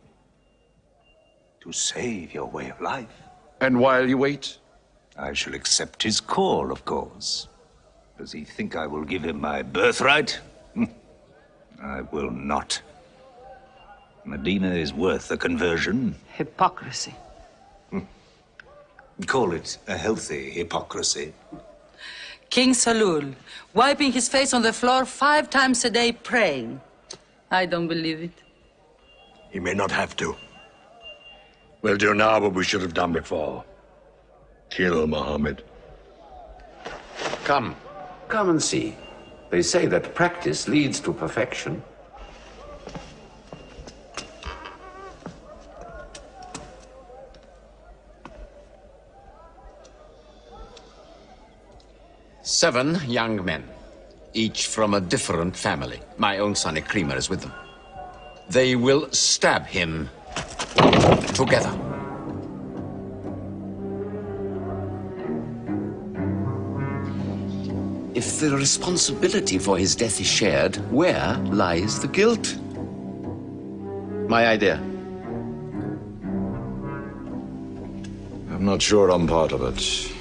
To save your way of life. And while you wait? I shall accept his call, of course. Does he think I will give him my birthright? I will not. Medina is worth a conversion. Hypocrisy. Call it a healthy hypocrisy. King Salul, wiping his face on the floor 5 times a day, praying. I don't believe it. He may not have to. We'll do now what we should have done before. Kill Mohammed. Come and see. They say that practice leads to perfection. Seven young men, each from a different family. My own son Ikrima is with them. They will stab him together. If the responsibility for his death is shared, where lies the guilt? My idea. I'm not sure I'm part of it.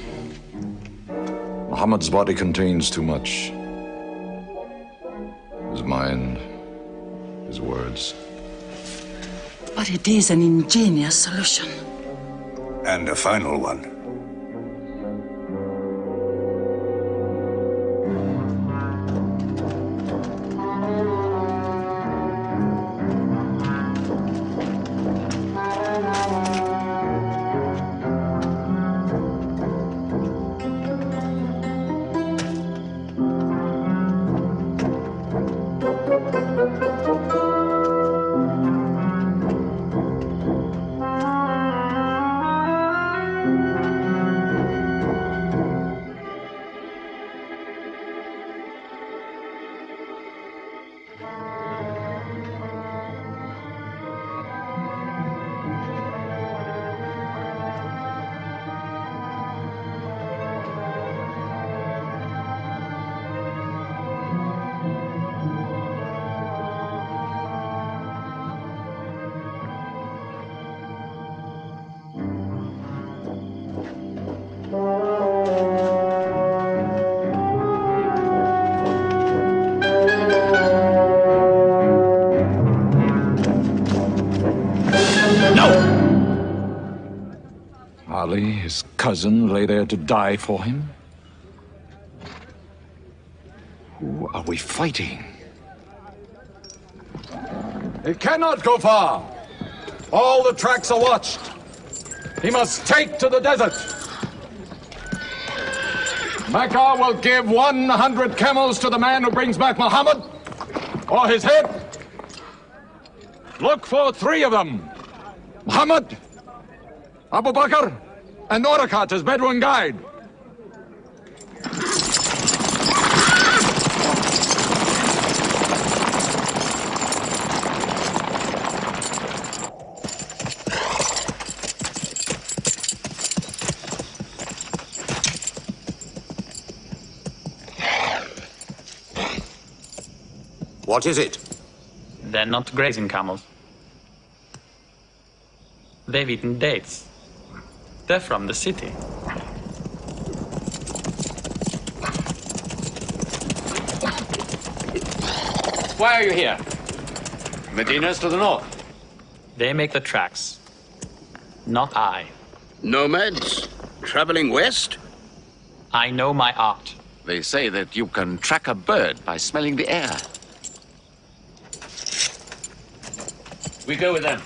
Muhammad's body contains too much. His mind, his words. But it is an ingenious solution. And a final one. cousin lay there to die for him? Who are we fighting? It cannot go far. All the tracks are watched. He must take to the desert. Mecca will give 100 camels to the man who brings back Muhammad, or his head. Look for 3 of them. Muhammad, Abu Bakr, and Orakat as Bedouin guide. What is it? They're not grazing camels. They've eaten dates. They're from the city. Why are you here? Medina's to the north. They make the tracks, not I. Nomads? Traveling west? I know my art. They say that you can track a bird by smelling the air. We go with them.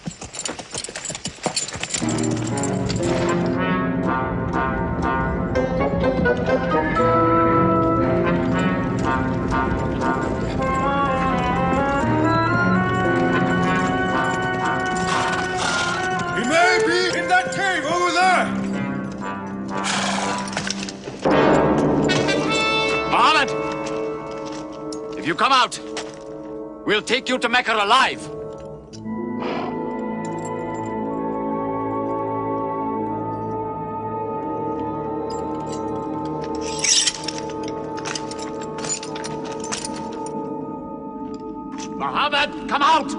He may be in that cave over there. Muhammad! If you come out, we'll take you to Mecca alive. Muhammad, come out!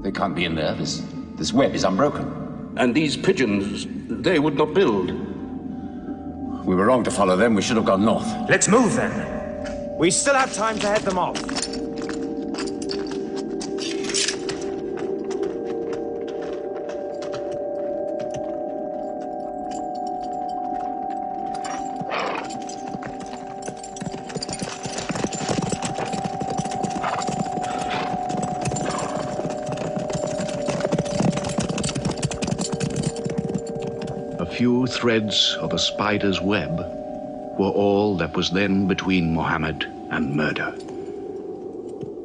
They can't be in there. This web is unbroken. And these pigeons, they would not build. We were wrong to follow them. We should have gone north. Let's move then. We still have time to head them off. Few threads of a spider's web were all that was then between Mohammed and murder.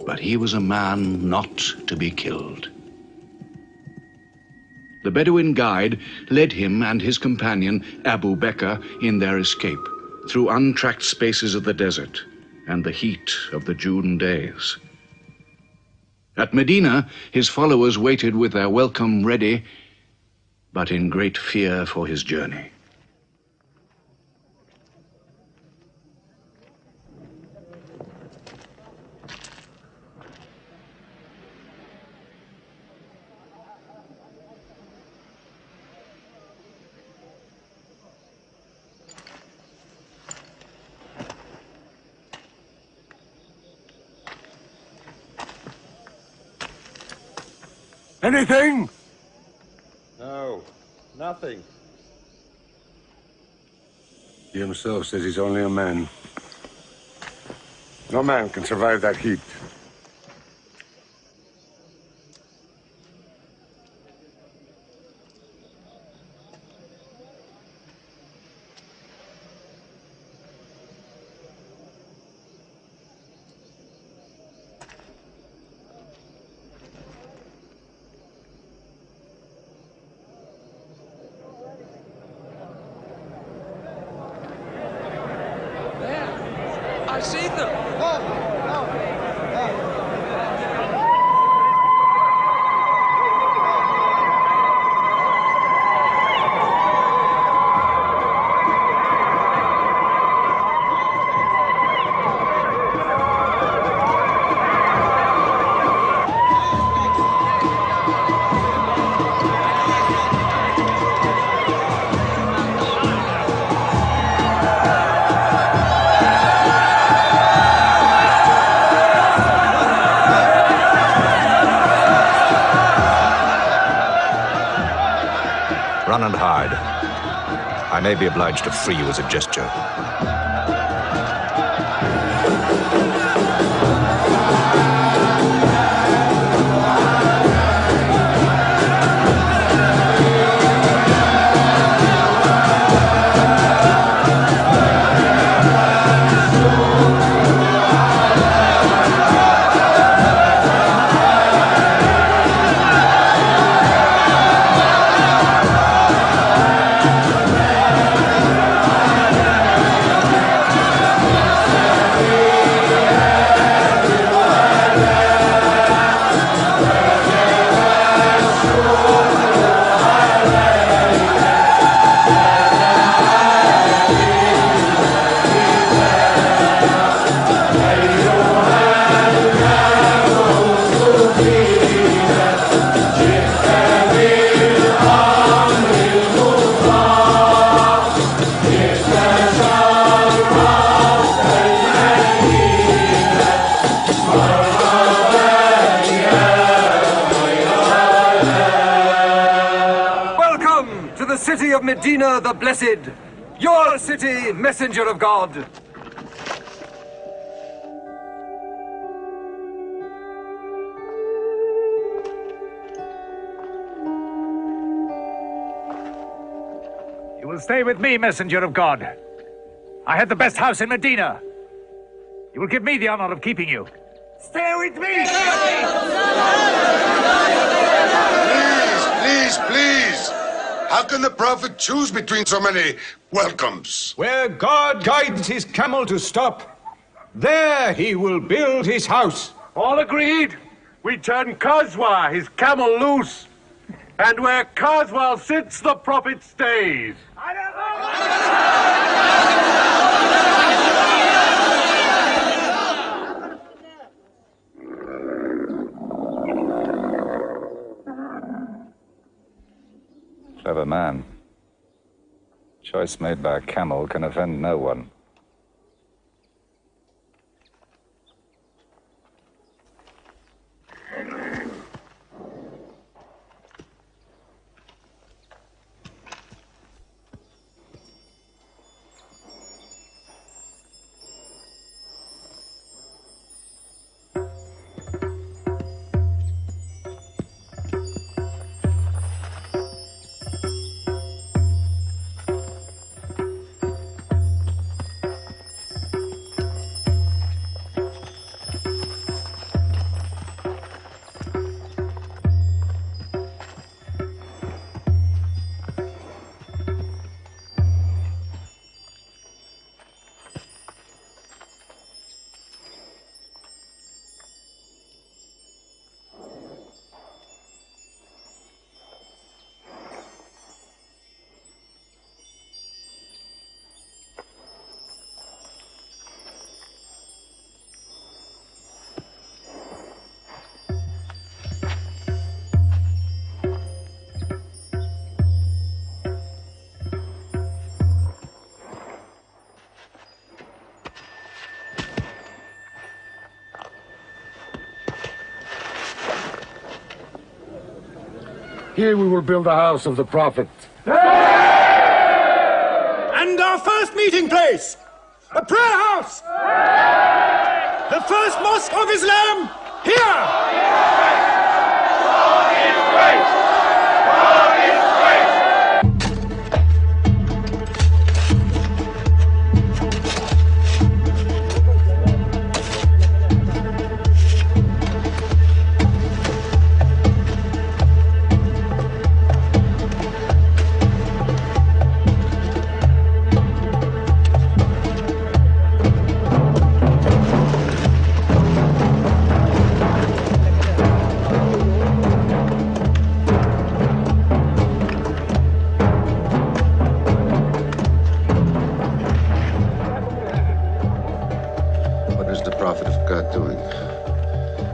But he was a man not to be killed. The Bedouin guide led him and his companion, Abu Bakr, in their escape through untracked spaces of the desert and the heat of the June days. At Medina, his followers waited with their welcome ready, but in great fear for his journey. Anything? No, nothing. He himself says he's only a man. No man can survive that heat. I see them. Run and hide. I may be obliged to free you as a gesture. Of Medina the Blessed, your city, messenger of God. You will stay with me, messenger of God. I had the best house in Medina. You will give me the honor of keeping you. Stay with me! Please! How can the Prophet choose between so many welcomes? Where God guides his camel to stop, there he will build his house. All agreed? We turn Qazwa, his camel, loose. And where Qazwa sits, the Prophet stays. Clever man. Choice made by a camel can offend no one. Here we will build the house of the Prophet. And our first meeting place, a prayer house. The first mosque of Islam, here. God is great. God is great.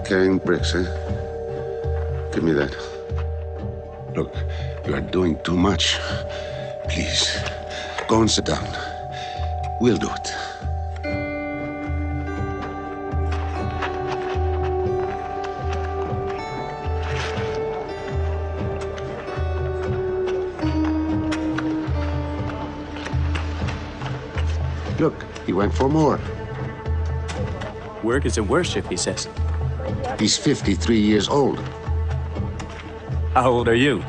Carrying bricks, eh? Give me that. Look, you are doing too much. Please, go and sit down. We'll do it. Look, he went for more. Work is a worship, he says. He's 53 years old. How old are you?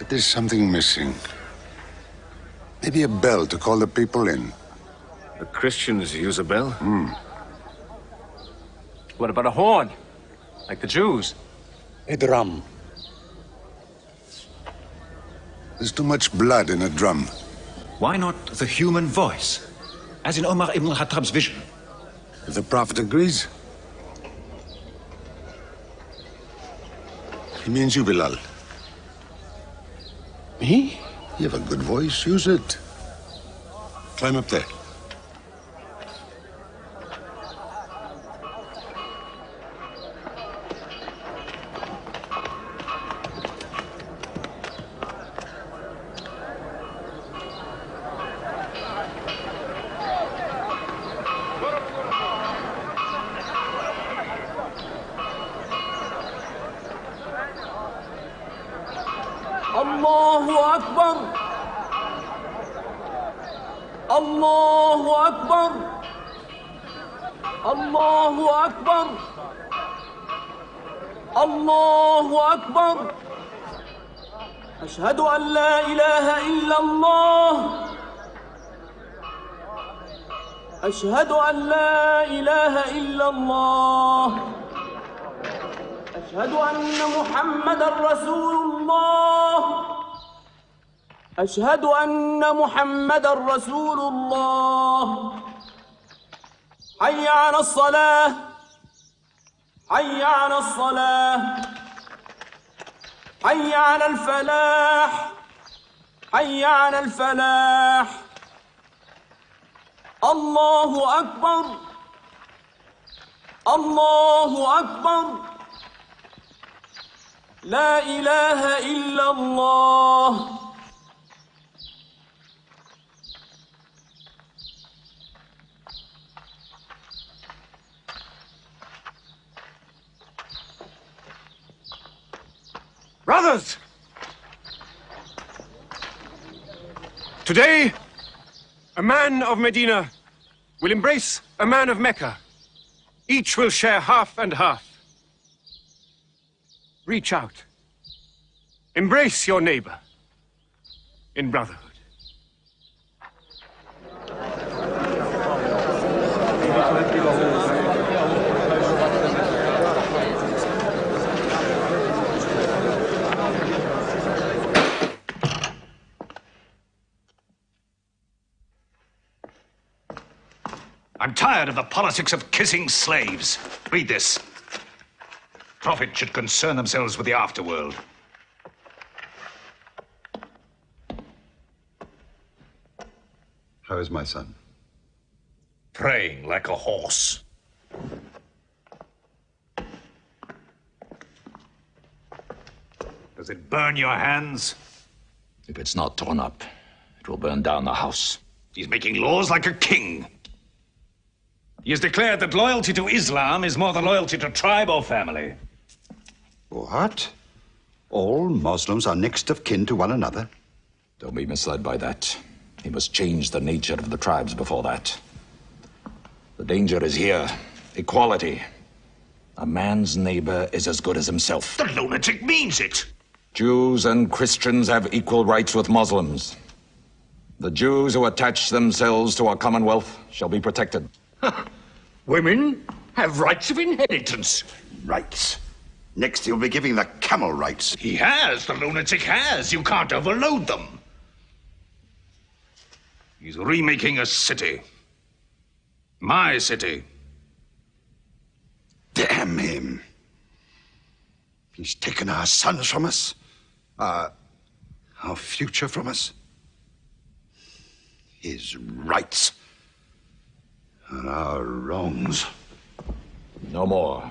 But there's something missing. Maybe a bell to call the people in. The Christians use a bell? What about a horn? Like the Jews? A drum. There's too much blood in a drum. Why not the human voice? As in Omar ibn al-Khattab's vision. If the Prophet agrees. He means you, Bilal. Me? You have a good voice. Use it. Climb up there. الله أكبر الله أكبر الله أكبر الله أكبر أشهد أن لا إله إلا الله أشهد أن لا إله إلا الله أشهد أن محمدًا رسول الله أشهد أن محمدًا رسول الله حي على الصلاة حي على الصلاة حي على الفلاح حي على الفلاح الله أكبر الله أكبر لا إله إلا الله Brothers! Today, a man of Medina will embrace a man of Mecca. Each will share half and half. Reach out. Embrace your neighbor in brotherhood. I'm tired of the politics of kissing slaves. Read this. Prophets should concern themselves with the afterworld. How is my son? Praying like a horse. Does it burn your hands? If it's not torn up, it will burn down the house. He's making laws like a king. He has declared that loyalty to Islam is more than loyalty to tribe or family. What? All Muslims are next of kin to one another? Don't be misled by that. He must change the nature of the tribes before that. The danger is here. Equality. A man's neighbor is as good as himself. The lunatic means it. Jews and Christians have equal rights with Muslims. The Jews who attach themselves to our commonwealth shall be protected. Women have rights of inheritance. Rights? Next he'll be giving the camel rights. He has. The lunatic has. You can't overload them. He's remaking a city. My city. Damn him. He's taken our sons from us. Our future from us. His rights and our wrongs. No more.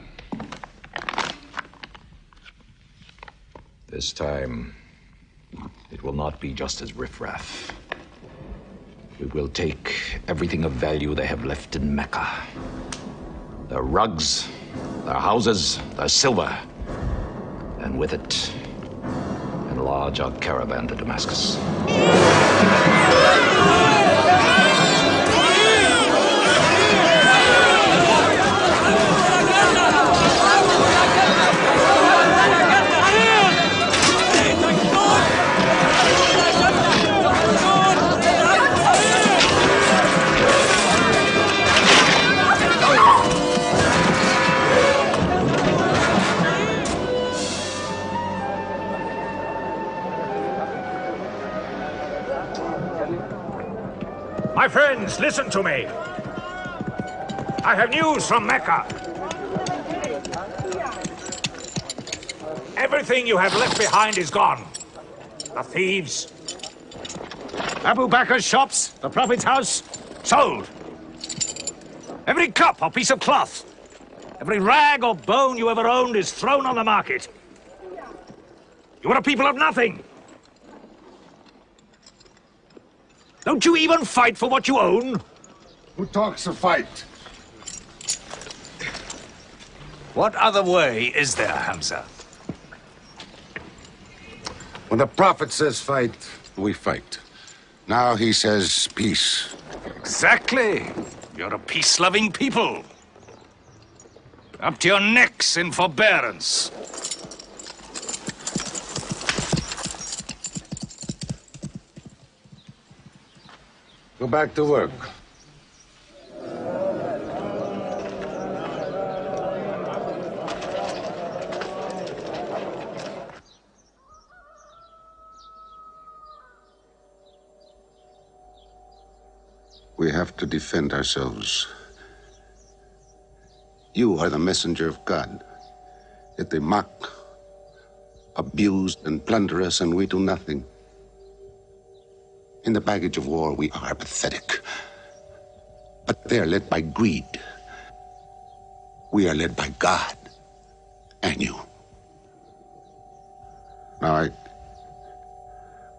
This time, it will not be just as riffraff. We will take everything of value they have left in Mecca. Their rugs, their houses, their silver. And with it, enlarge our caravan to Damascus. My friends, listen to me. I have news from Mecca. Everything you have left behind is gone. The thieves, Abu Bakr's shops, the Prophet's house, sold. Every cup or piece of cloth, every rag or bone you ever owned is thrown on the market. You are a people of nothing. Don't you even fight for what you own? Who talks of fight? What other way is there, Hamza? When the Prophet says fight, we fight. Now he says peace. Exactly. You're a peace-loving people. Up to your necks in forbearance. Go back to work. We have to defend ourselves. You are the messenger of God. Yet they mock, abuse, and plunder us, and we do nothing. In the baggage of war, we are pathetic. But they're led by greed. We are led by God and you. Now,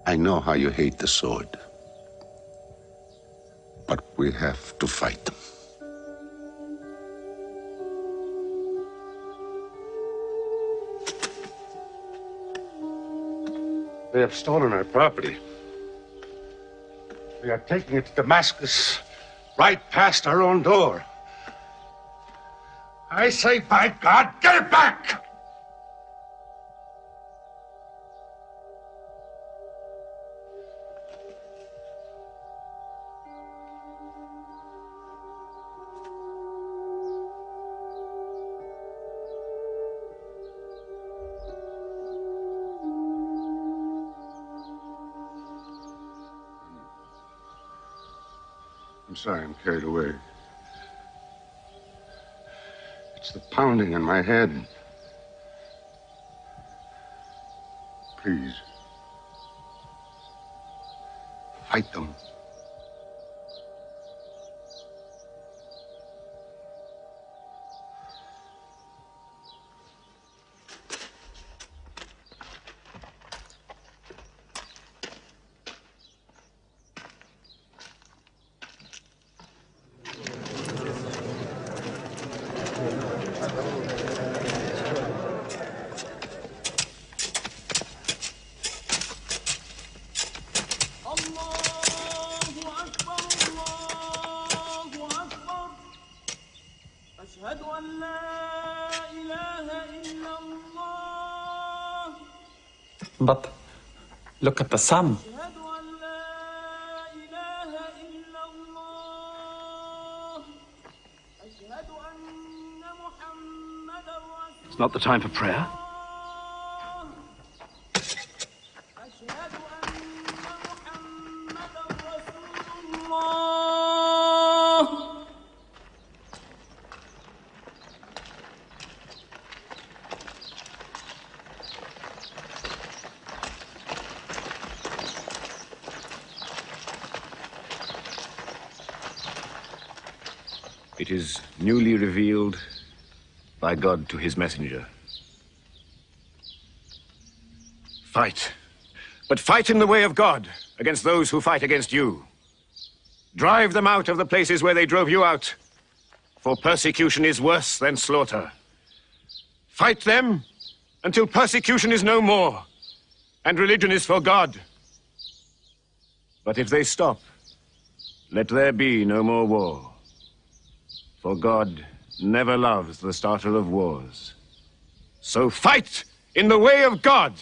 I know how you hate the sword. But we have to fight them. They have stolen our property. We are taking it to Damascus, right past our own door. I say, by God, get it back! I'm sorry, I'm carried away. It's the pounding in my head. Please. Fight them. But look at the sun. It's not the time for prayer. It is newly revealed by God to his messenger. Fight. But fight in the way of God against those who fight against you. Drive them out of the places where they drove you out, for persecution is worse than slaughter. Fight them until persecution is no more and religion is for God. But if they stop, let there be no more war. For God never loves the starter of wars. So fight in the way of God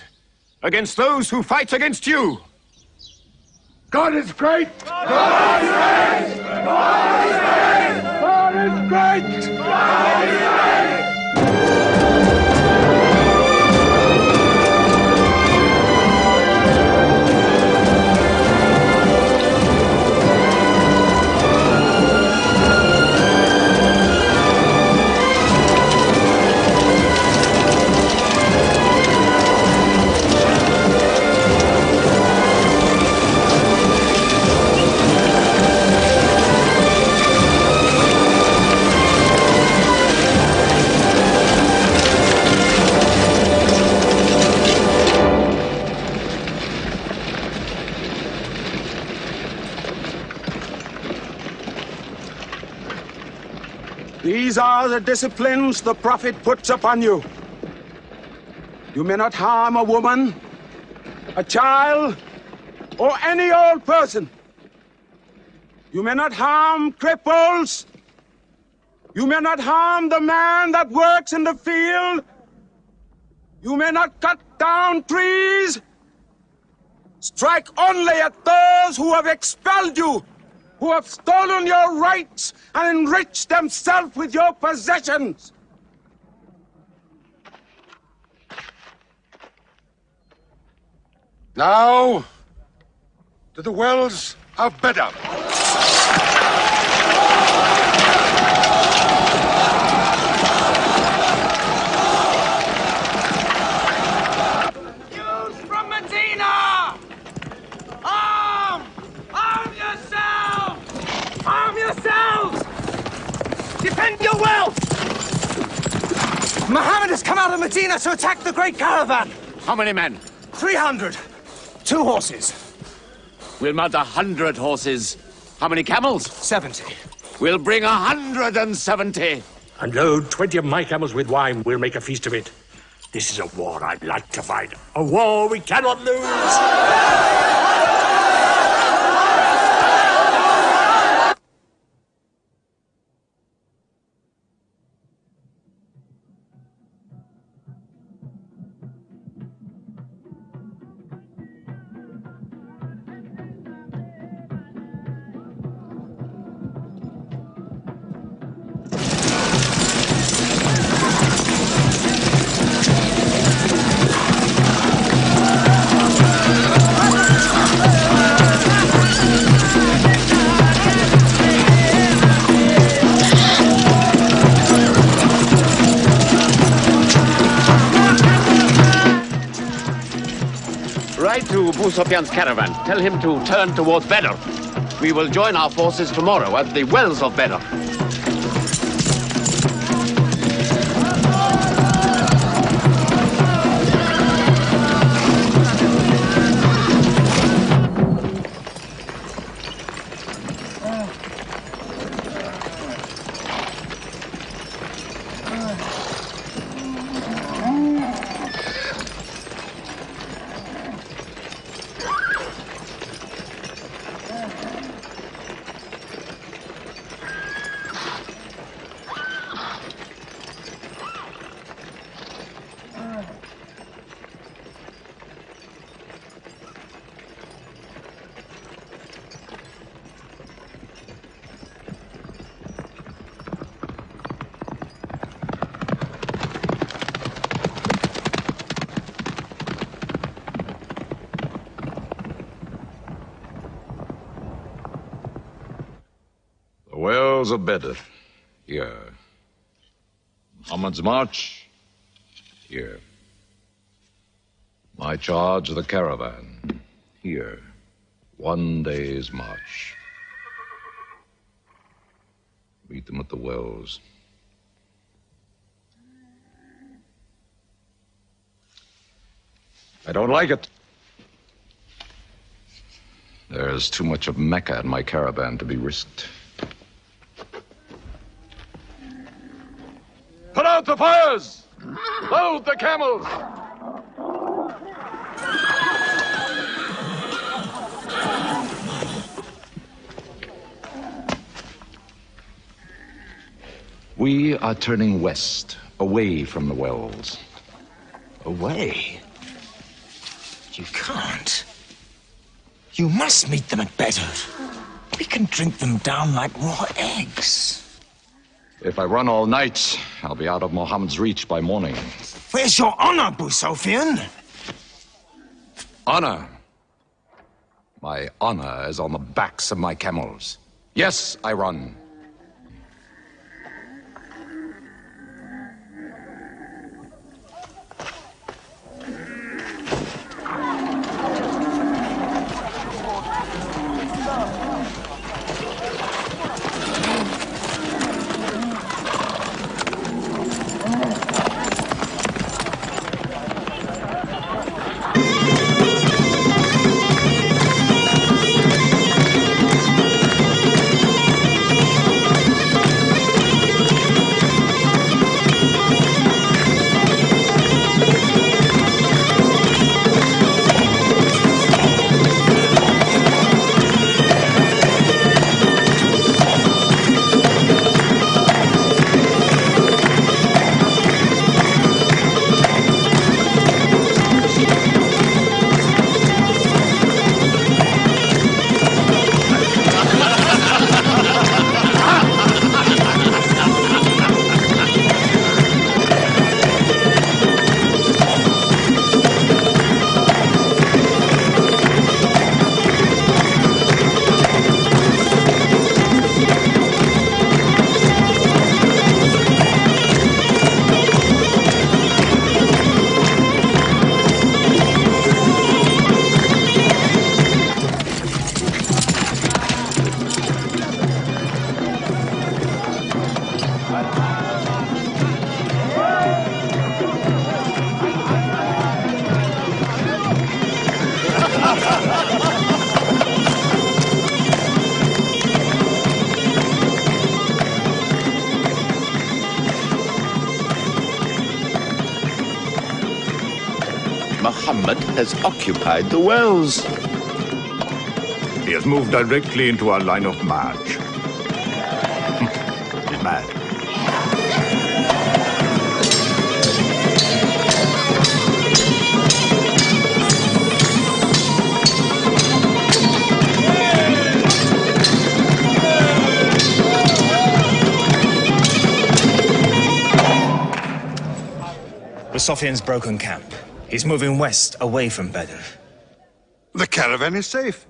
against those who fight against you. God is great! God is great! God is great! God is great! God is great! These are the disciplines the Prophet puts upon you. You may not harm a woman, a child, or any old person. You may not harm cripples. You may not harm the man that works in the field. You may not cut down trees. Strike only at those who have expelled you, who have stolen your rights and enriched themselves with your possessions. Now, to the wells of Badr. Youths from Medina! Arm! Arm yourselves! Arm yourselves! Defend your wealth! Muhammad has come out of Medina to attack the great caravan. How many men? 300. 2 horses. We'll mount 100 horses. How many camels? 70. We'll bring 170. And load 20 of my camels with wine. We'll make a feast of it. This is a war I'd like to fight. A war we cannot lose. Ride to Abu Sufyan's caravan. Tell him to turn towards Badr. We will join our forces tomorrow at the wells of Badr. walls of Badr. Here. Muhammad's march. Here. My charge of the caravan. Here. 1 day's march. Meet them at the wells. I don't like it. There's too much of Mecca in my caravan to be risked. Put out the fires! Load the camels! We are turning west, away from the wells. Away? You can't. You must meet them at Badr. We can drink them down like raw eggs. If I run all night, I'll be out of Mohammed's reach by morning. Where's your honor, Boussofian? Honor? My honor is on the backs of my camels. Yes, I run. Muhammad has occupied the wells. He has moved directly into our line of march. He's mad. Boussofian's broken camp. He's moving west, away from Badr. The caravan is safe.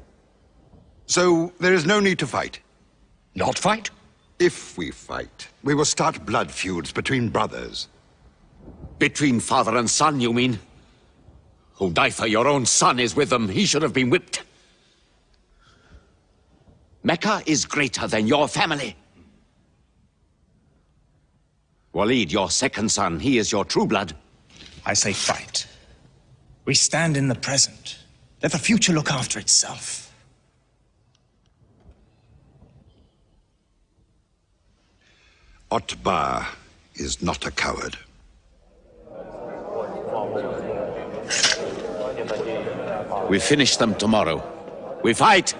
So there is no need to fight. Not fight? If we fight, we will start blood feuds between brothers. Between father and son, you mean? Hudayfa, your own son, is with them. He should have been whipped. Mecca is greater than your family. Walid, your second son, he is your true blood. I say fight. We stand in the present. Let the future look after itself. Utbah is not a coward. We finish them tomorrow. We fight!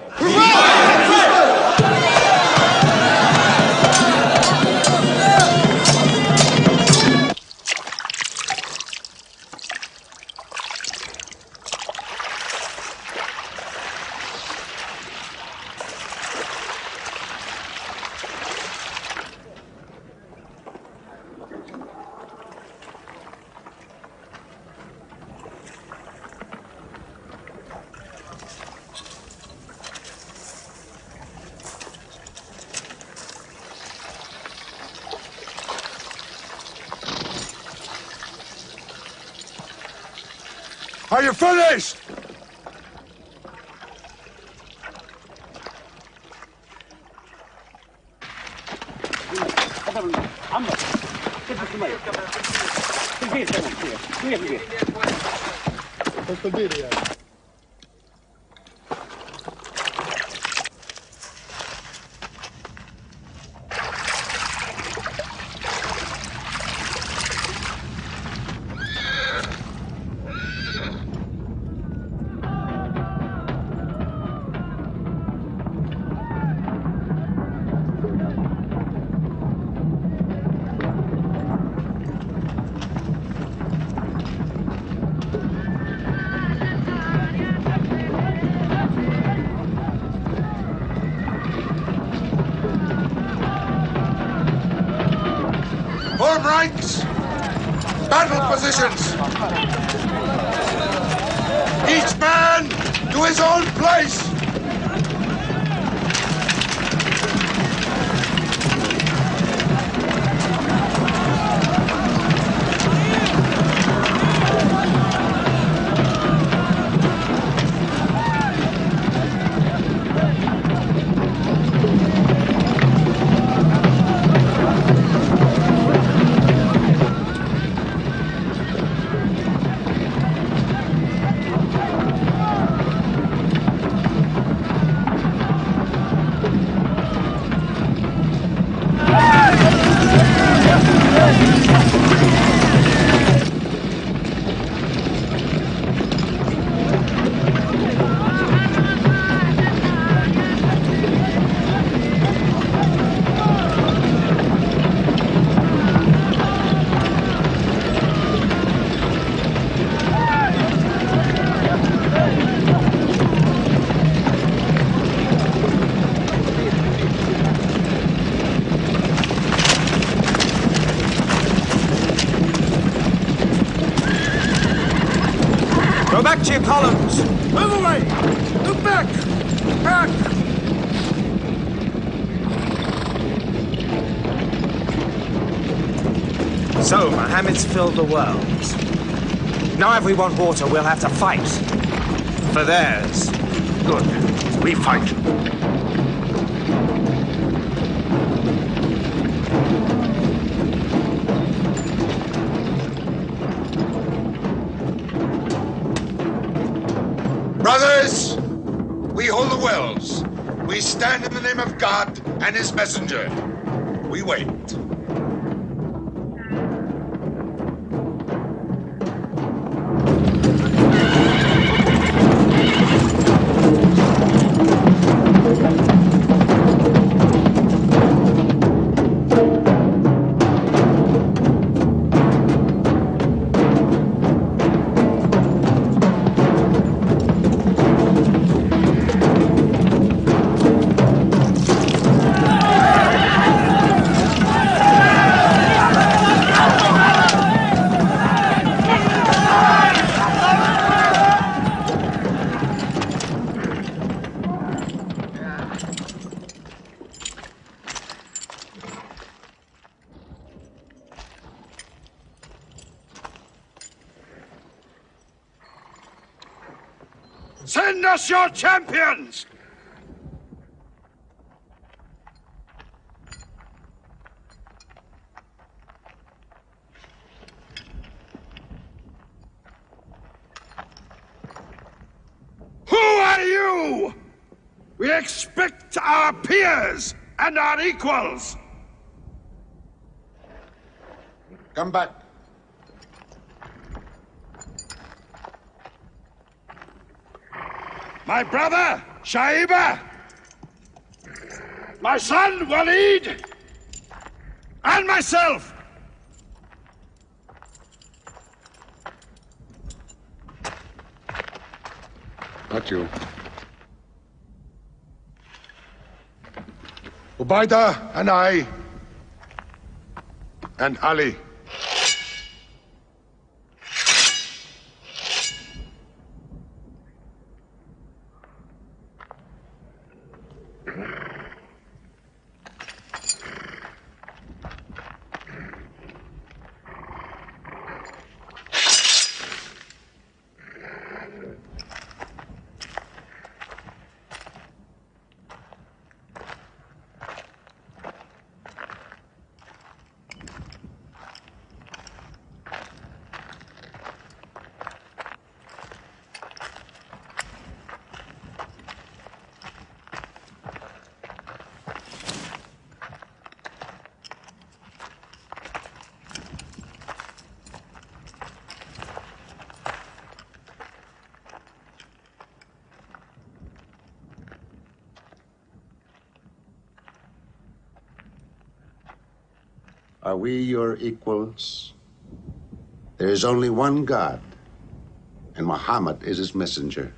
Are you finished? Form ranks! Battle positions! Each man to his own place! Go back to your columns! Move away! Move back! Back! So, Mohammed's filled the world. Now if we want water, we'll have to fight. For theirs. Good. We fight. Brothers, we hold the wells. We stand in the name of God and his messenger. We wait. Send us your champions! Who are you? We expect our peers and our equals. Come back. My brother, Shaiba. My son, Walid. And myself. Not you. Ubaidah and I. And Ali. Are we your equals? There is only one God, and Muhammad is his messenger.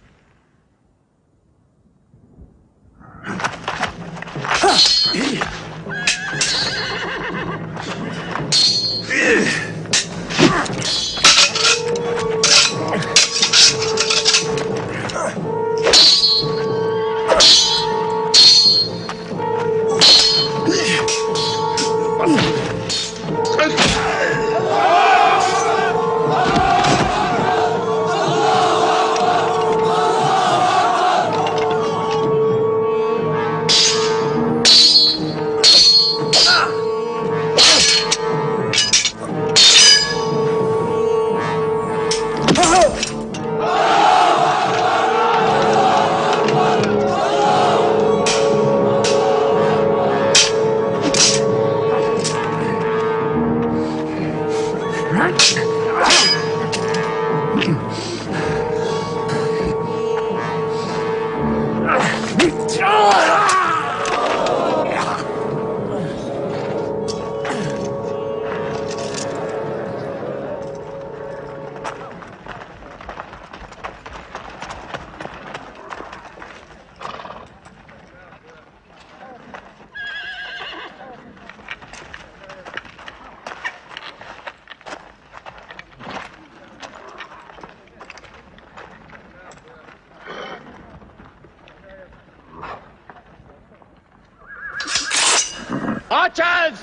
Archers!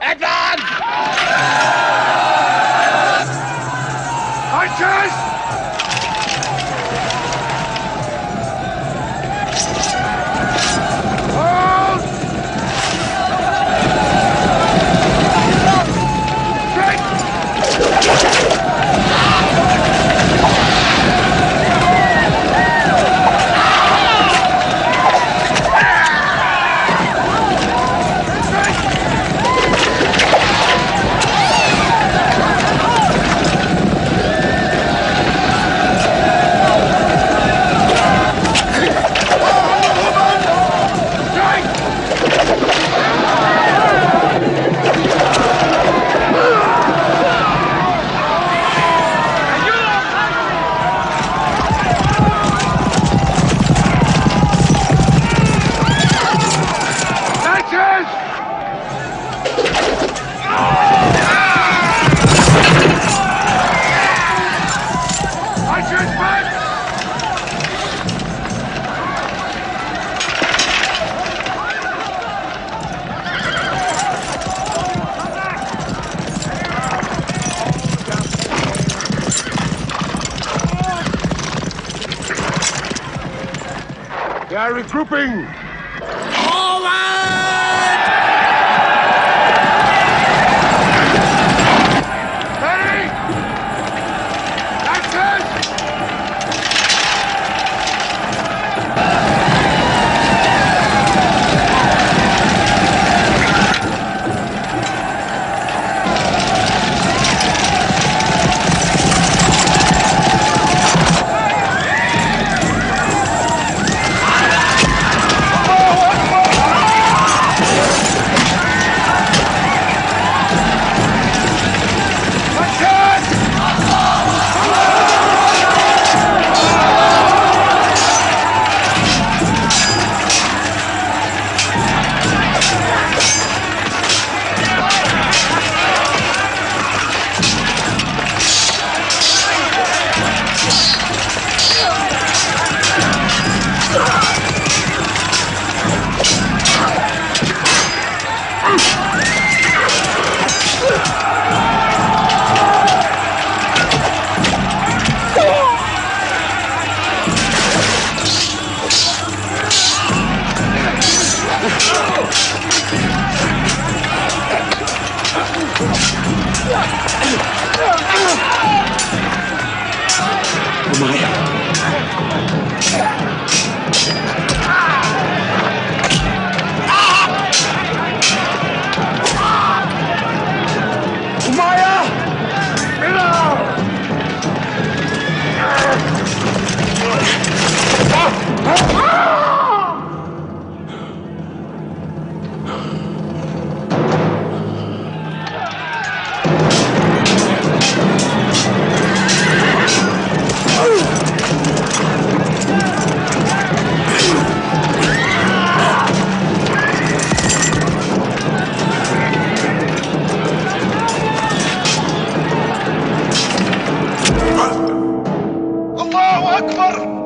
Advance! Archers! Hold! They are regrouping! Akbar!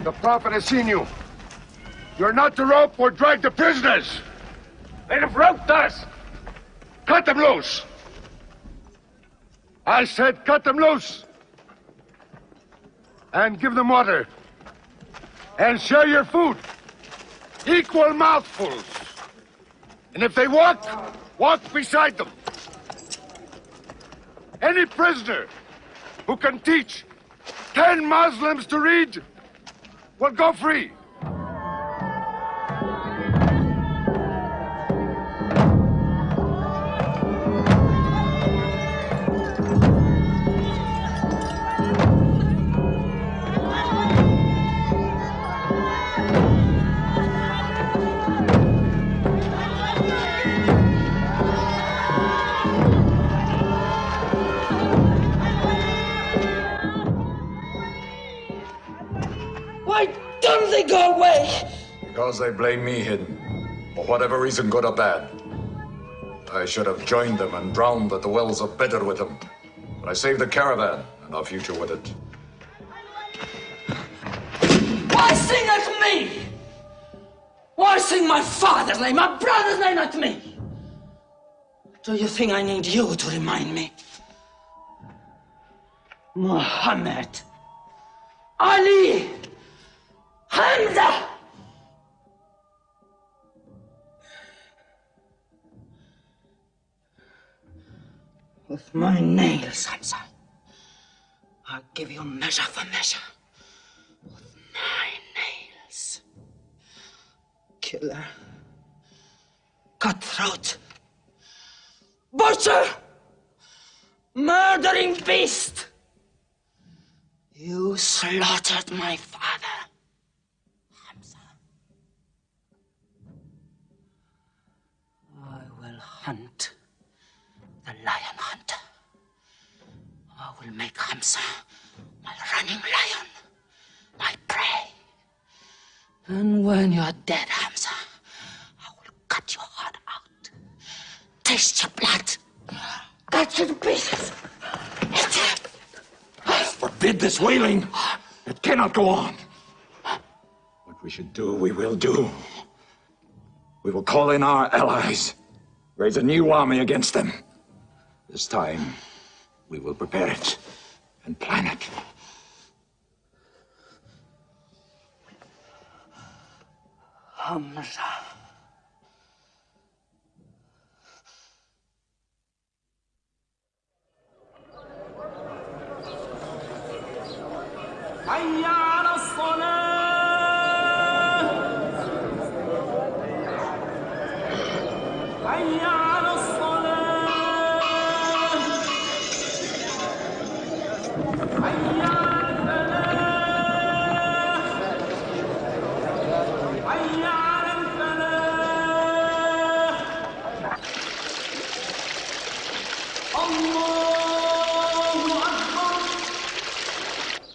The Prophet has seen you. You're not to rope or drag the prisoners. They have roped us. Cut them loose. I said cut them loose. And give them water. And share your food. Equal mouthfuls. And if they walk, walk beside them. Any prisoner who can teach 10 Muslims to read will go free. They go away. Because they blame me, Hidden. For whatever reason, good or bad. I should have joined them and drowned at the wells of Bedr with them. But I saved the caravan and our future with it. Why sing at me? Why sing my father's name, my brother's name at me? Do you think I need you to remind me? Muhammad, Ali, Hamza! With my nails, Hamza, I'll give you measure for measure. With my nails. Killer. Cutthroat. Butcher! Murdering beast! You slaughtered my father. Hunt the lion hunter. I will make Hamza my running lion, my prey. And when you're dead, Hamza, I will cut your heart out, taste your blood, cut you to pieces. Forbid this wailing. It cannot go on. What we should do, we will do. We will call in our allies. Raise a new army against them. This time, we will prepare it and plan it. Hamza. حي على الصلاة حي على الصلاة حي على الفلاح حي على الفلاح الله أكبر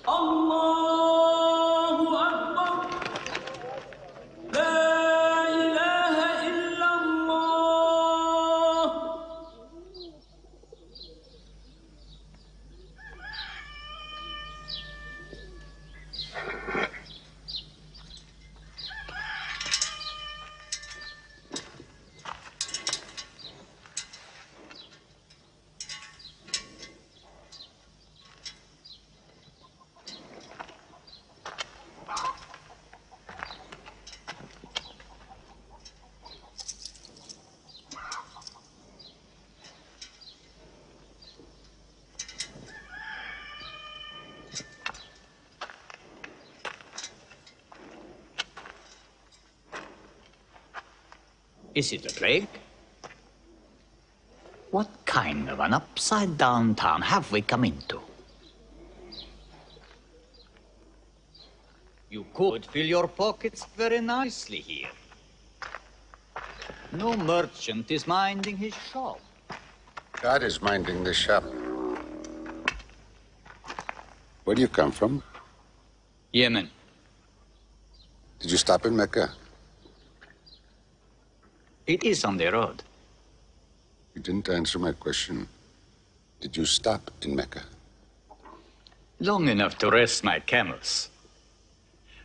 الله أكبر لا إله إلا الله Is it a plague? What kind of an upside-down town have we come into? You could fill your pockets very nicely here. No merchant is minding his shop. God is minding the shop. Where do you come from? Yemen. Did you stop in Mecca? It is on the road. You didn't answer my question. Did you stop in Mecca? Long enough to rest my camels.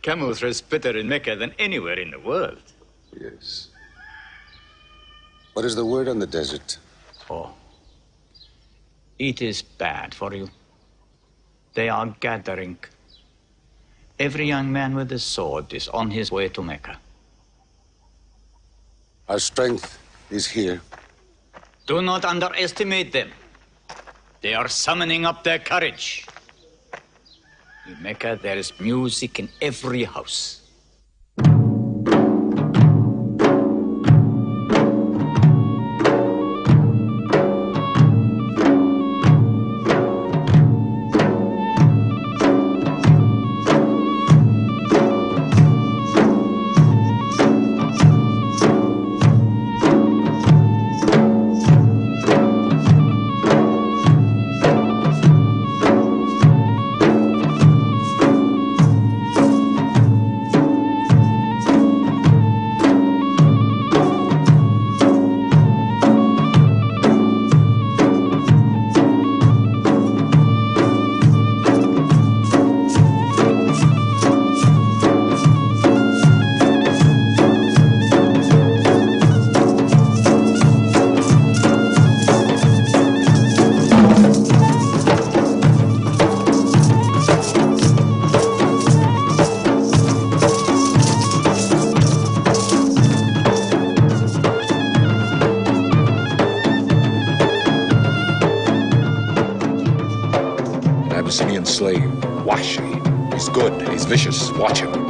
Camels rest better in Mecca than anywhere in the world. Yes. What is the word on the desert? Oh. It is bad for you. They are gathering. Every young man with a sword is on his way to Mecca. Our strength is here. Do not underestimate them. They are summoning up their courage. In Mecca, there is music in every house. Vicious. Watch him.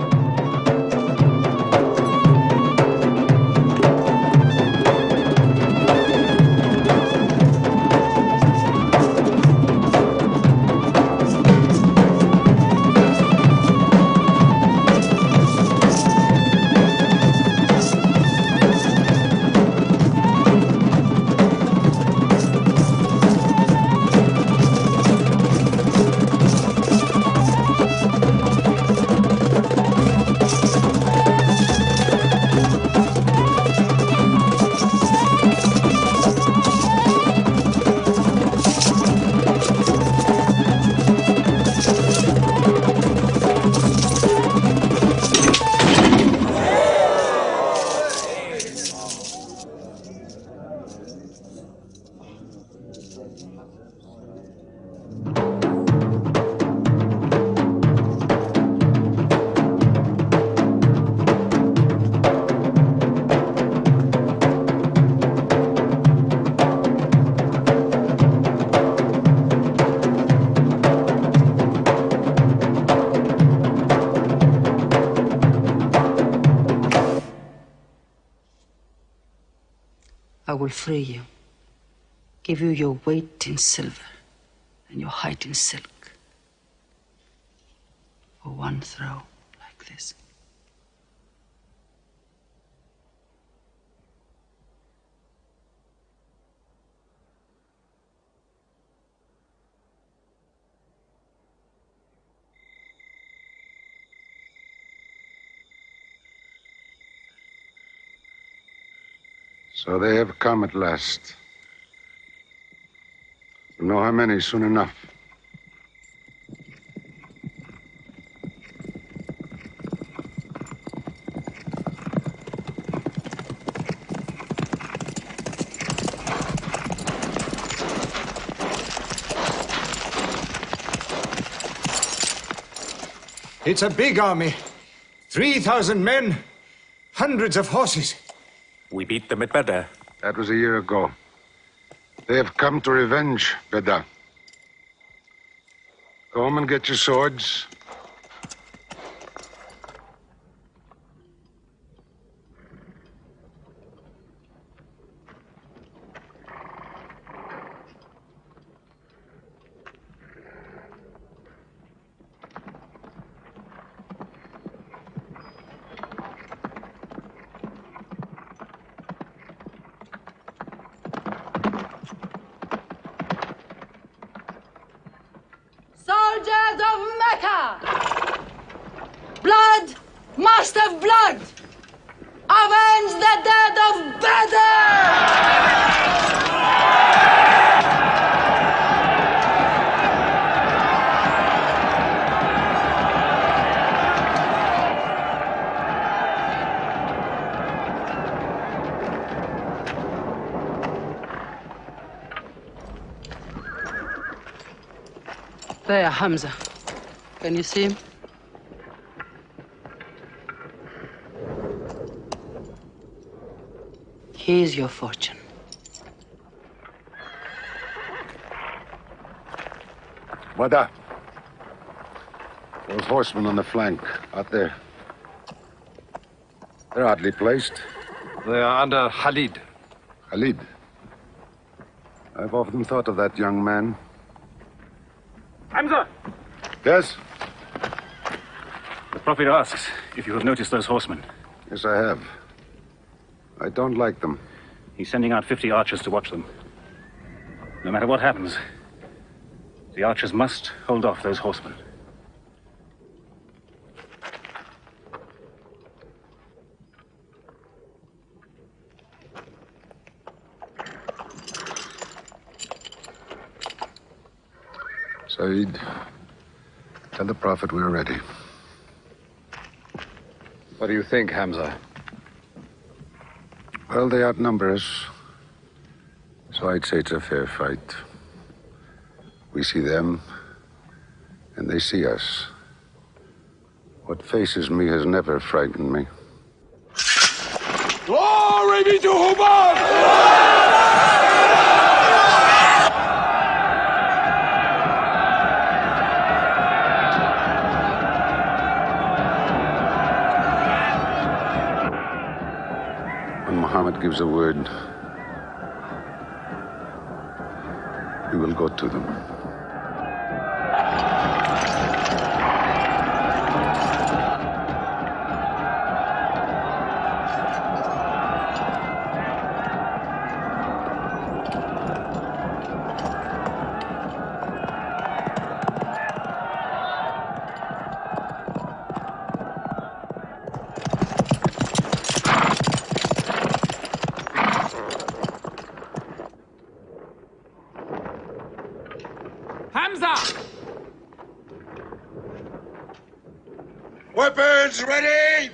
I will free you, give you your weight in silver and your height in silk for one throw like this. So they have come at last. We'll know how many soon enough. It's a big army. 3,000 men, hundreds of horses. We beat them at Badr. That was a year ago. They have come to revenge Badr. Go home and get your swords. Mecca! Blood must have blood! Avenge the dead of Badr! There, Hamza. Can you see him? Here's your fortune. Wada. Those horsemen on the flank, out there. They're oddly placed. They are under Khalid. Khalid? I've often thought of that young man. Hamza! Yes? The Prophet asks if you have noticed those horsemen. Yes, I have. I don't like them. He's sending out 50 archers to watch them. No matter what happens, the archers must hold off those horsemen. Saeed, tell the Prophet we're ready. What do you think, Hamza? Well, they outnumber us, so I'd say it's a fair fight. We see them, and they see us. What faces me has never frightened me. Glory be to Hubbard! Muhammad gives a word, we will go to them. Weapons ready!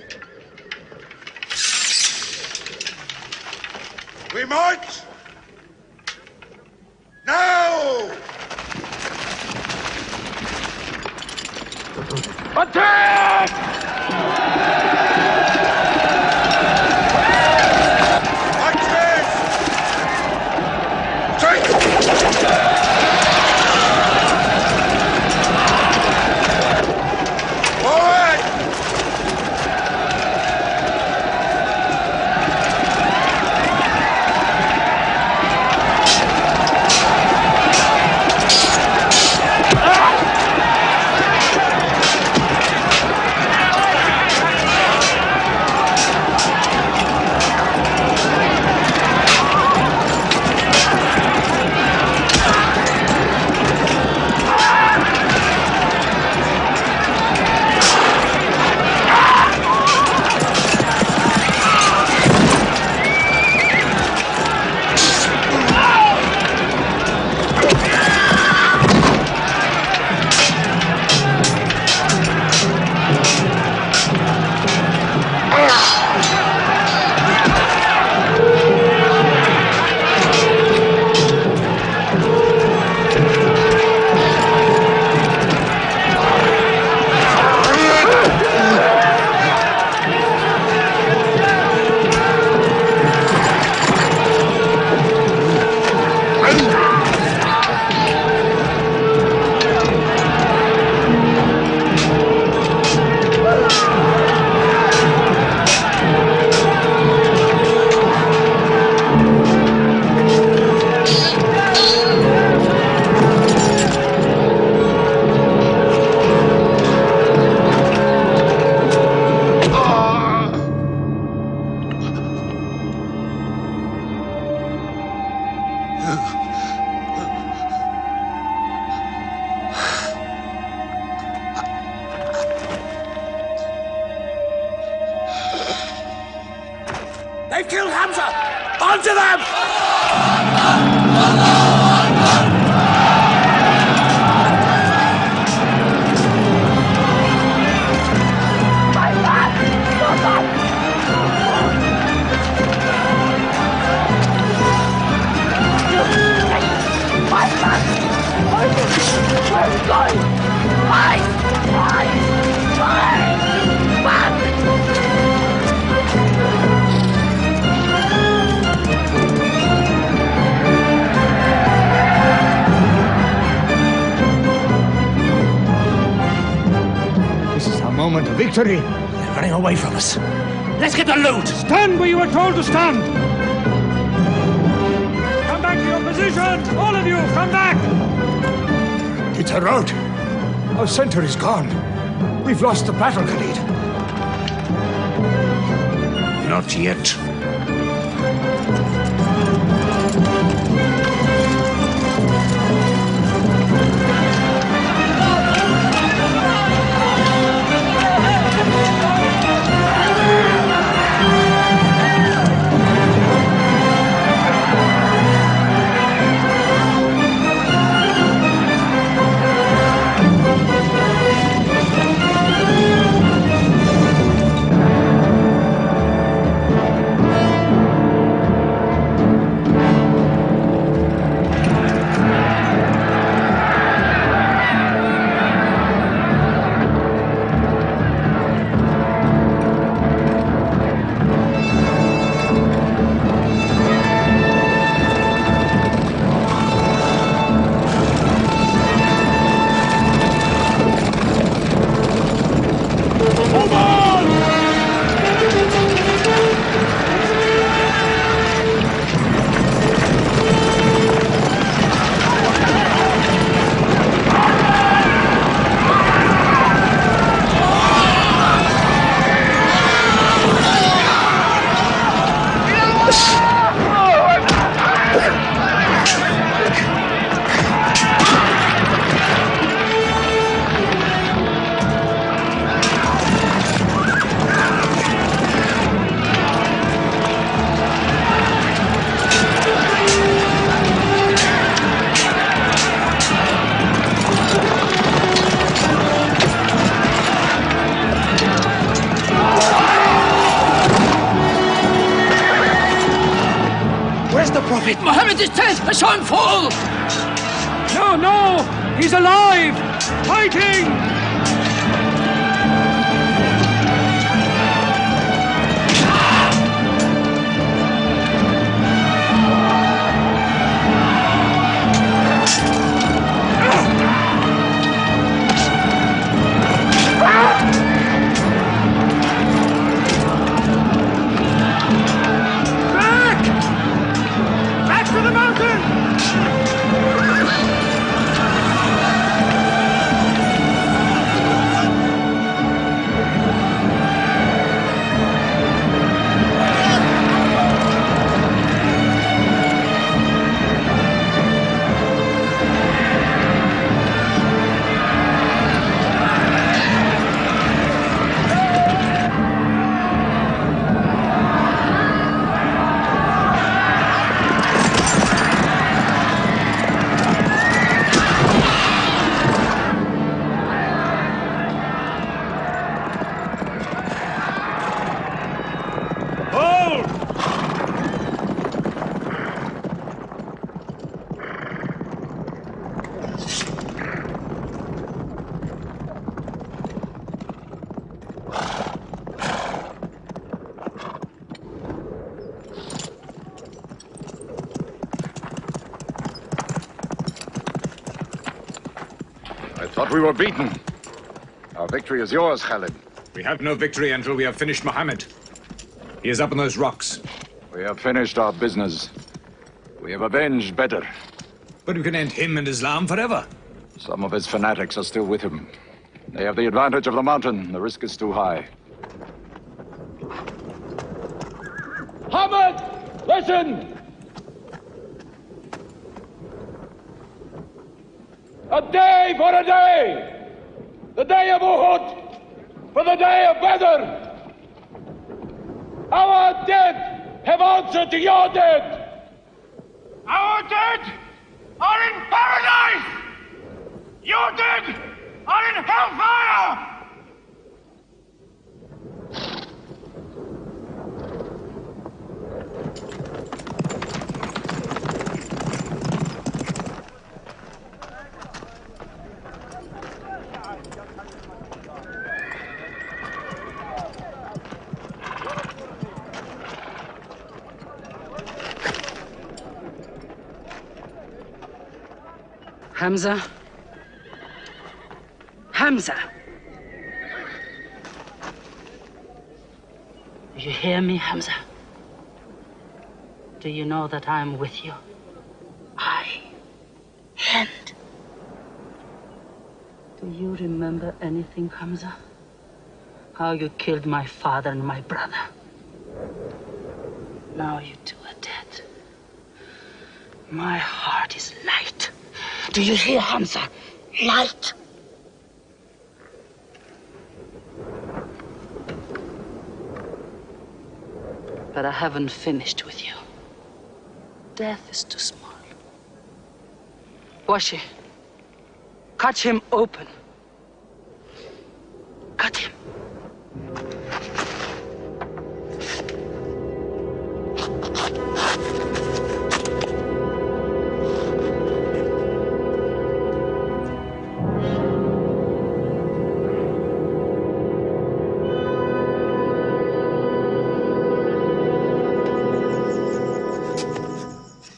We march! Now! Attack! This is our moment of victory. They're running away from us. Let's get the loot! Stand where you were told to stand! Come back to your positions! All of you, come back! It's a rout. Our center is gone. We've lost the battle, Khalid. Not yet. Mohammed is dead! I saw him fall! No! He's alive! Fighting! Back to the mountain! Thought we were beaten. Our victory is yours, Khalid. We have no victory until we have finished Mohammed. He is up on those rocks. We have finished our business. We have avenged Badr. But we can end him and Islam forever. Some of his fanatics are still with him. They have the advantage of the mountain. The risk is too high. Muhammad, listen! A day for a day! The day of Uhud for the day of Badr! Our dead have answered to your dead! Our dead are in paradise! Your dead are in hellfire! Hamza? Hamza! Do you hear me, Hamza? Do you know that I'm with you? And do you remember anything, Hamza? How you killed my father and my brother. Now you two are dead. My heart is light. Do you hear, Hamza? Light. But I haven't finished with you. Death is too small. Washi, cut him open. Cut him.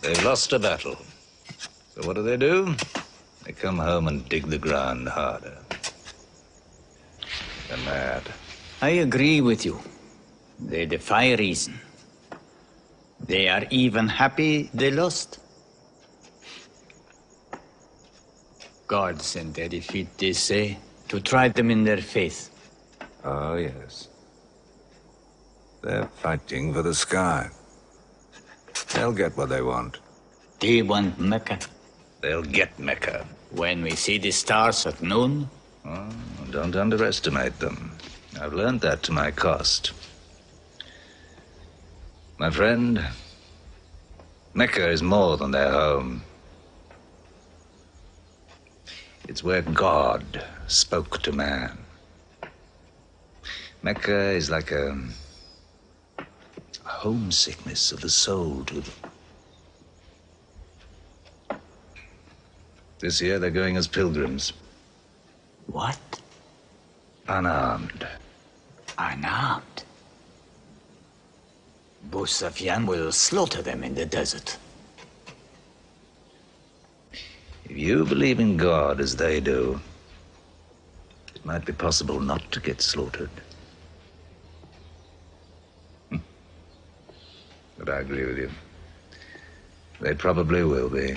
They've lost a battle. So what do? They come home and dig the ground harder. They're mad. I agree with you. They defy reason. They are even happy they lost. God sent their defeat, they say, to try them in their faith. Oh, yes. They're fighting for the sky. They'll get what they want. They want Mecca. They'll get Mecca. When we see the stars at noon? Oh, don't underestimate them. I've learned that to my cost. My friend, Mecca is more than their home. It's where God spoke to man. Mecca is like a homesickness of the soul to them. This year they're going as pilgrims. What? Unarmed. Unarmed? Abu Sufyan will slaughter them in the desert. If you believe in God as they do, it might be possible not to get slaughtered. But I agree with you. They probably will be.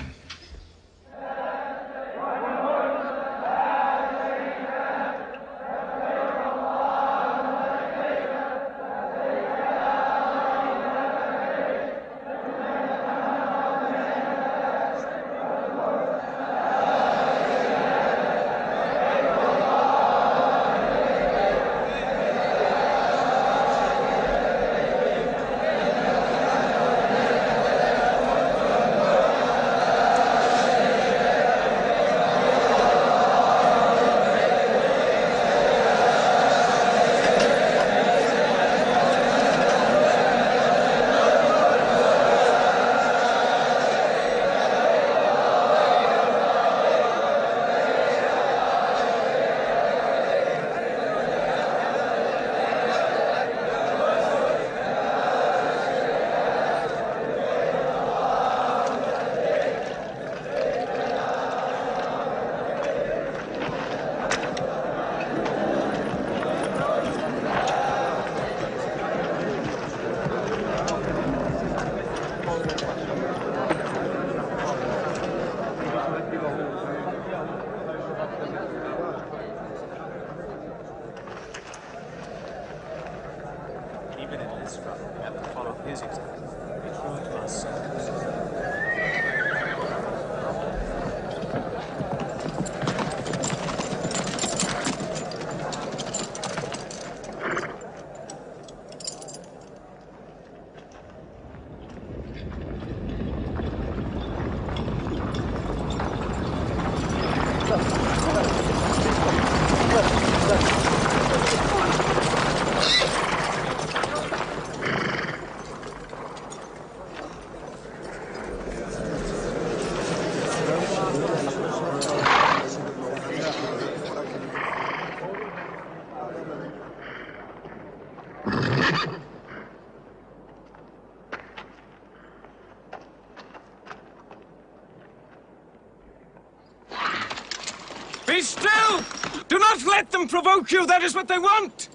still! Do not let them provoke you. That is what they want.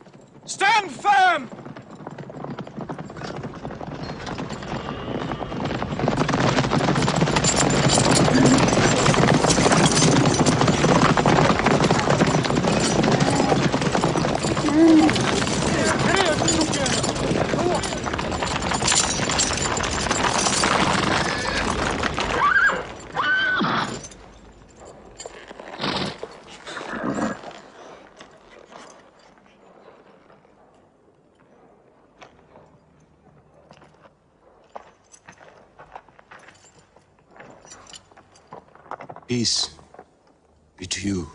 Stand firm! Peace be to you.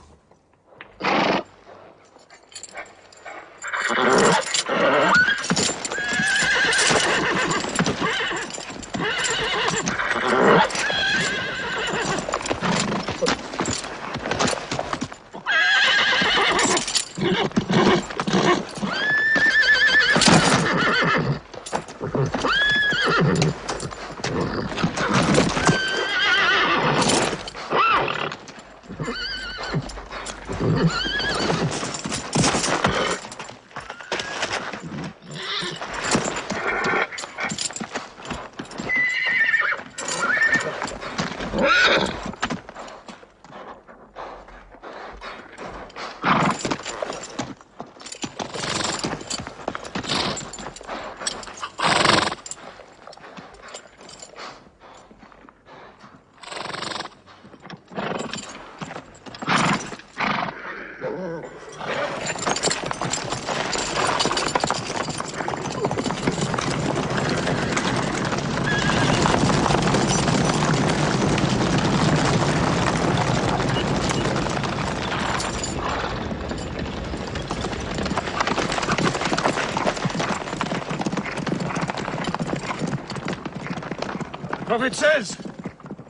The prophet says,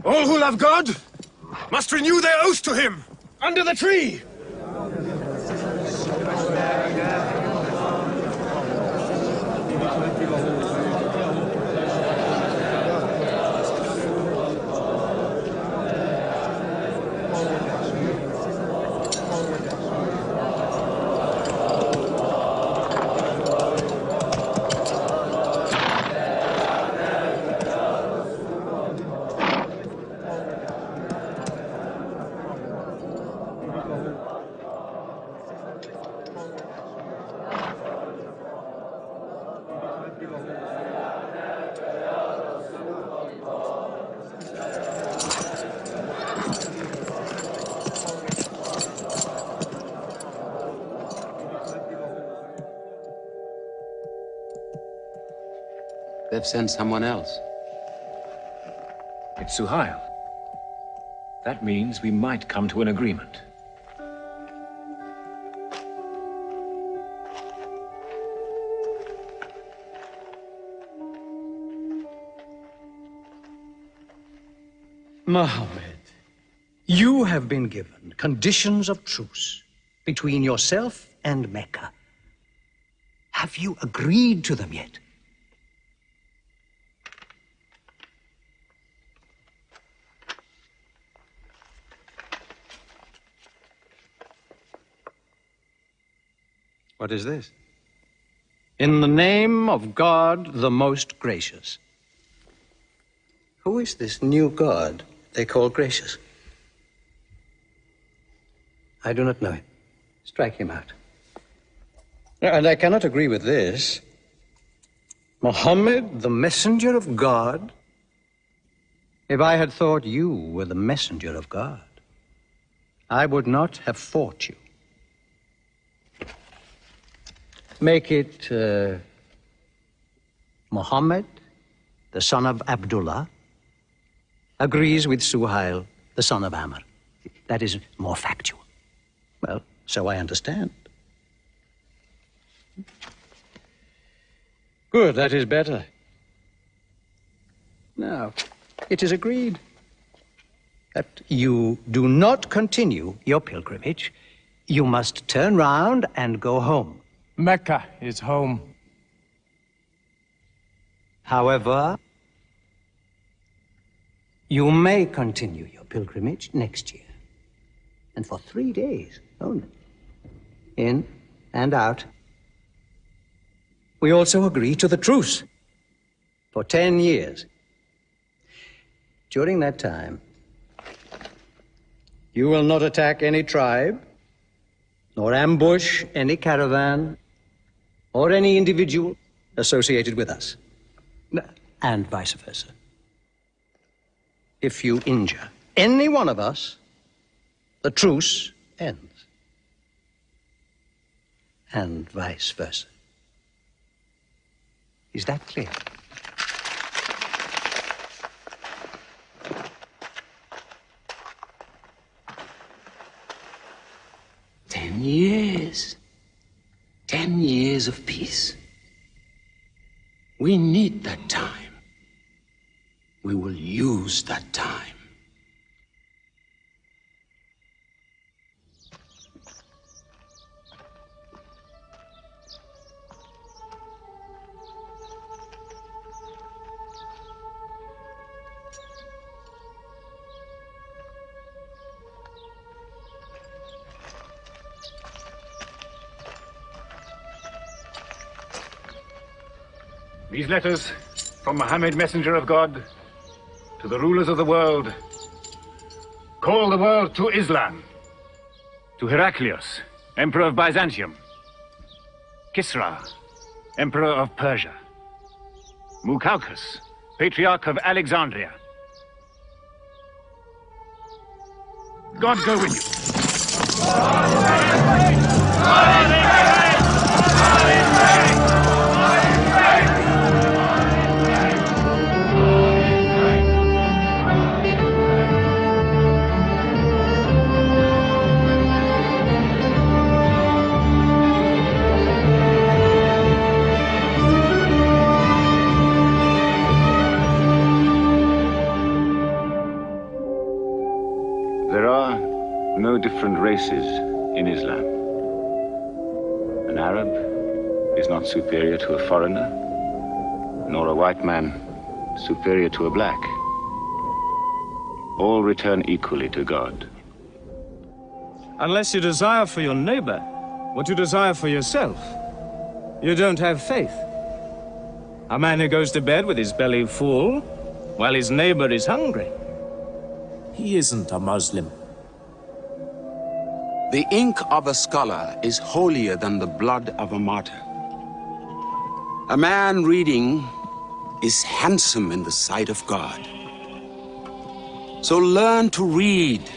all who love God must renew their oath to him under the tree. They've sent someone else. It's H.A.L. That means we might come to an agreement. Mohammed, you have been given conditions of truce between yourself and Mecca. Have you agreed to them yet? What is this? In the name of God, the most gracious. Who is this new God they call gracious? I do not know him. Strike him out. And I cannot agree with this. Mohammed, the messenger of God? If I had thought you were the messenger of God, I would not have fought you. Make it Mohammed, the son of Abdullah, agrees with H.A.L, the son of Amr. That is more factual. Well, so I understand. Good, that is better. Now, it is agreed that you do not continue your pilgrimage. You must turn round and go home. Mecca is home. However, you may continue your pilgrimage next year. And for 3 days only. In and out. We also agree to the truce for 10 years. During that time, you will not attack any tribe, nor ambush any caravan, or any individual associated with us, and vice versa. If you injure any one of us, the truce ends, and vice versa. Is that clear? Years. 10 years of peace. We need that time. We will use that time. These letters from Muhammad, messenger of God, to the rulers of the world, call the world to Islam, to Heraclius, emperor of Byzantium, Kisra, emperor of Persia, Muqawqis, patriarch of Alexandria. God go with you. There are no different races in Islam. An Arab is not superior to a foreigner, nor a white man superior to a black. All return equally to God. Unless you desire for your neighbor what you desire for yourself, you don't have faith. A man who goes to bed with his belly full while his neighbor is hungry. He isn't a Muslim. The ink of a scholar is holier than the blood of a martyr. A man reading is handsome in the sight of God. So learn to read.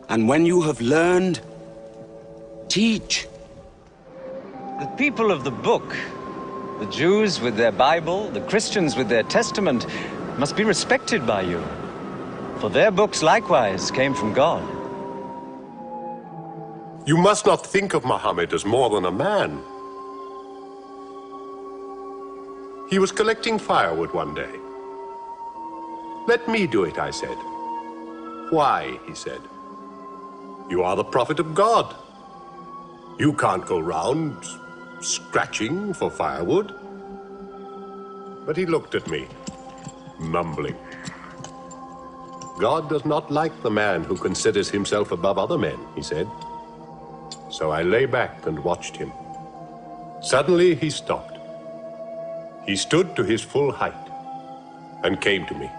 And when you have learned, teach. The people of the book, the Jews with their Bible, the Christians with their Testament, must be respected by you. For their books likewise came from God. You must not think of Muhammad as more than a man. He was collecting firewood one day. Let me do it, I said. Why, he said. You are the prophet of God. You can't go round scratching for firewood. But he looked at me, mumbling. God does not like the man who considers himself above other men, he said. So I lay back and watched him. Suddenly he stopped. He stood to his full height and came to me.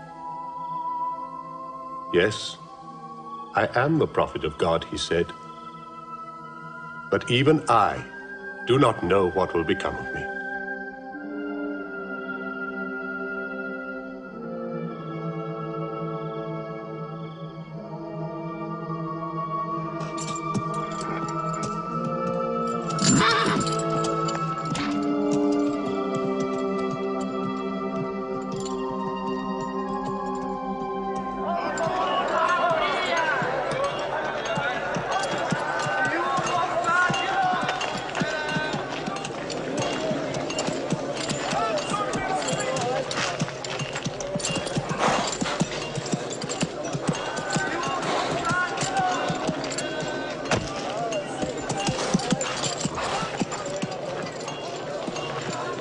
Yes, I am the prophet of God, he said. But even I do not know what will become of me.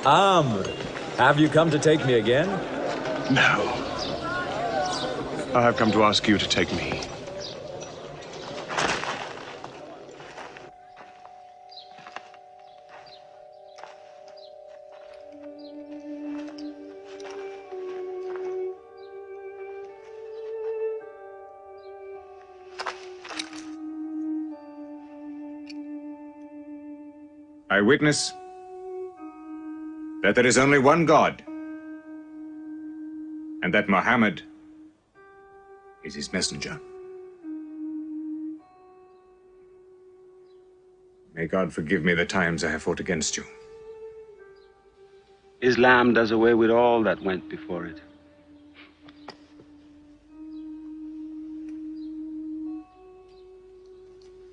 Amr, have you come to take me again? No. I have come to ask you to take me. I witness that there is only one God, and that Muhammad is his messenger. May God forgive me the times I have fought against you. Islam does away with all that went before it.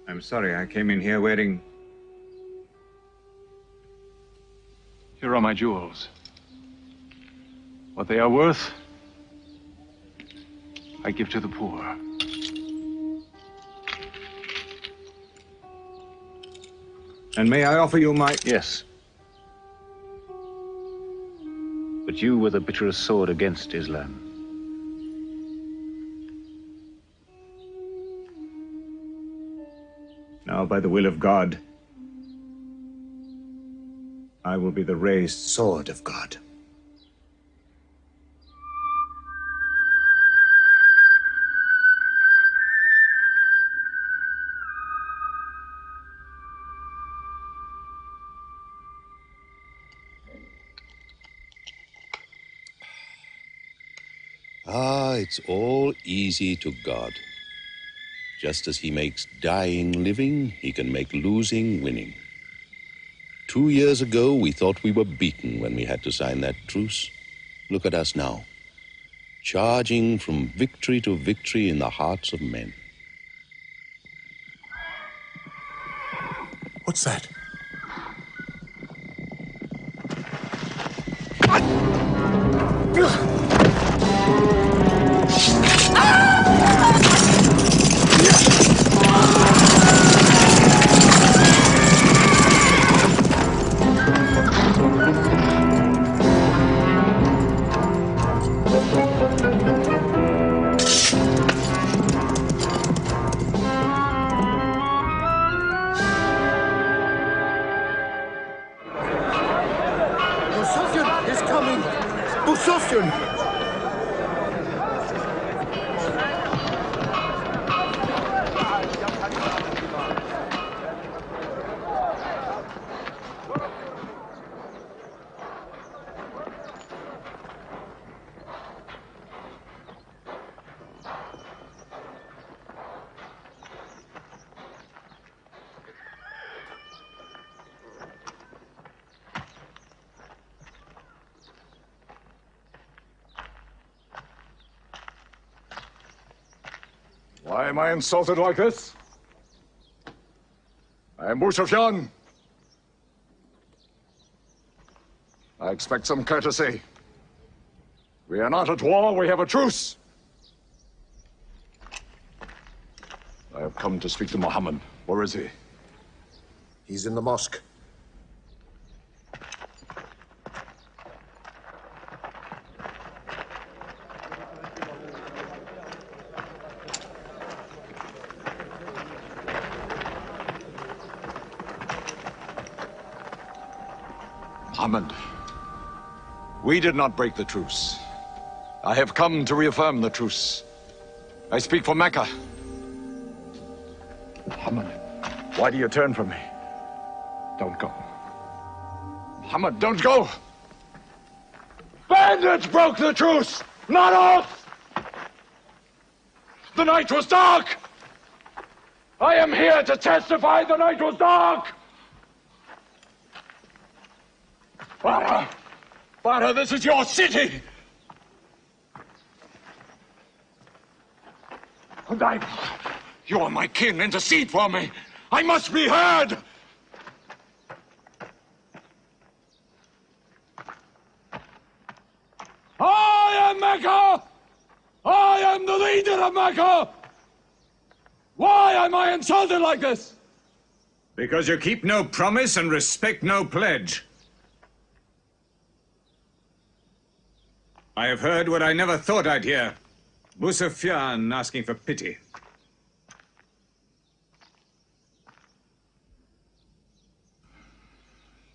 I'm sorry, I came in here wearing... Here are my jewels. What they are worth, I give to the poor. And may I offer you my... Yes. But you were the bitterest sword against Islam. Now, by the will of God, I will be the raised sword of God. Ah, it's all easy to God. Just as he makes dying living, he can make losing winning. 2 years ago, we thought we were beaten when we had to sign that truce. Look at us now, charging from victory to victory in the hearts of men. What's that? Why am I insulted like this? I am Abu Sufyan. I expect some courtesy. We are not at war, we have a truce. I have come to speak to Muhammad. Where is he? He's in the mosque. Muhammad, we did not break the truce. I have come to reaffirm the truce. I speak for Mecca. Muhammad, why do you turn from me? Don't go. Muhammad, don't go! Bandits broke the truce, not us! The night was dark! I am here to testify the night was dark! Father, this is your city! And you are my kin, intercede for me! I must be heard! I am Mecca! I am the leader of Mecca! Why am I insulted like this? Because you keep no promise and respect no pledge. I have heard what I never thought I'd hear. Abu Sufyan asking for pity.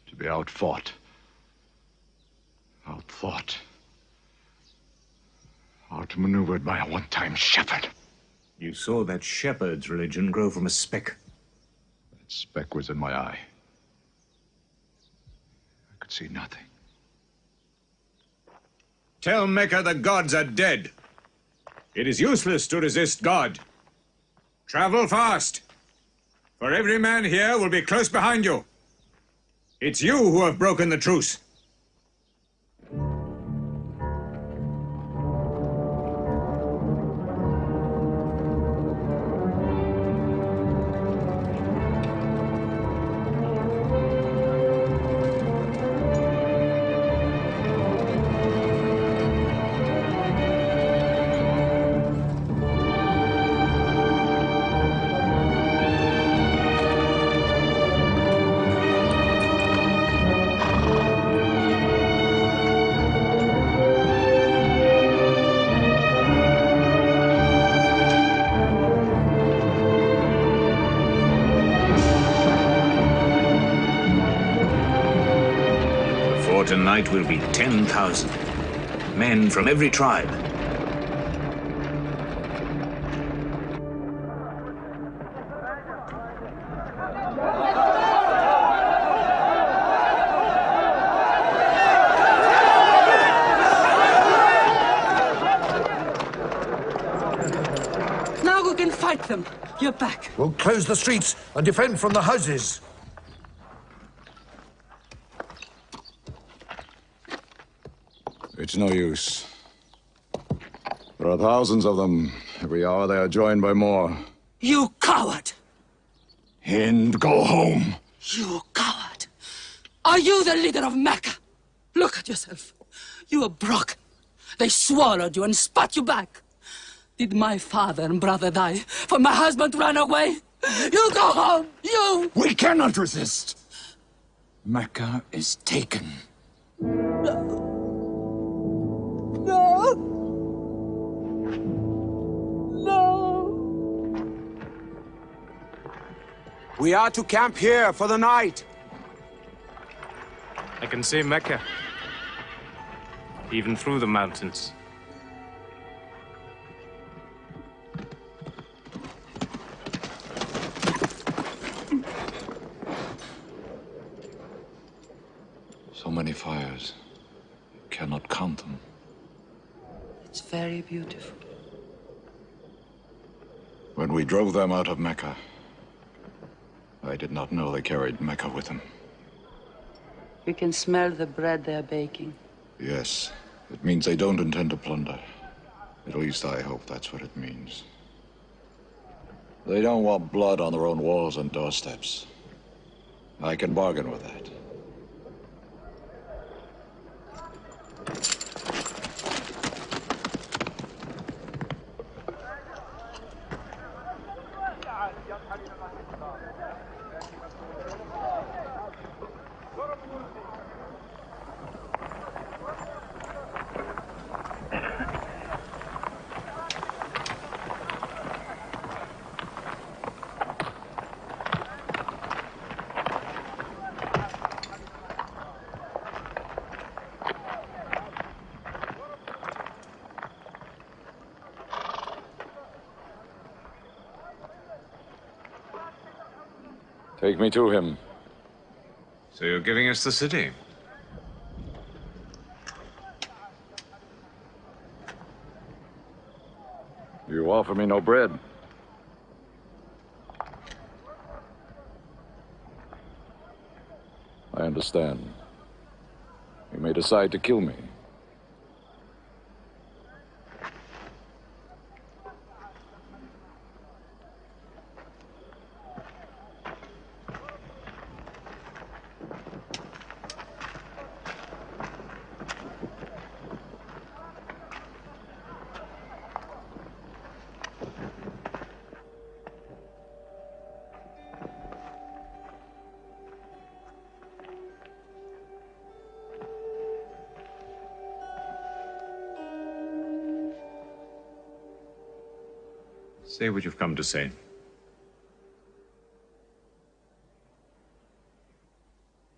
To be outfought, outmaneuvered by a one-time shepherd. You saw that shepherd's religion grow from a speck. That speck was in my eye. could see nothing. Tell Mecca the gods are dead. It is useless to resist God. Travel fast, for every man here will be close behind you. It's you who have broken the truce. Tonight will be 10,000 men from every tribe. Now we can fight them. You're back. We'll close the streets and defend from the houses. It's no use. There are thousands of them. Every hour they are joined by more. You coward! Hind, go home. You coward! Are you the leader of Mecca? Look at yourself. You are broken. They swallowed you and spat you back. Did my father and brother die? For my husband ran away? You go home! You! We cannot resist. Mecca is taken. No! No! We are to camp here for the night. I can see Mecca, even through the mountains. So many fires. You cannot count them. It's very beautiful. When we drove them out of Mecca, I did not know they carried Mecca with them. You can smell the bread they're baking. Yes, it means they don't intend to plunder. At least I hope that's what it means. They don't want blood on their own walls and doorsteps. I can bargain with that. Take me to him. So you're giving us the city? You offer me no bread. I understand. You may decide to kill me. Say what you've come to say.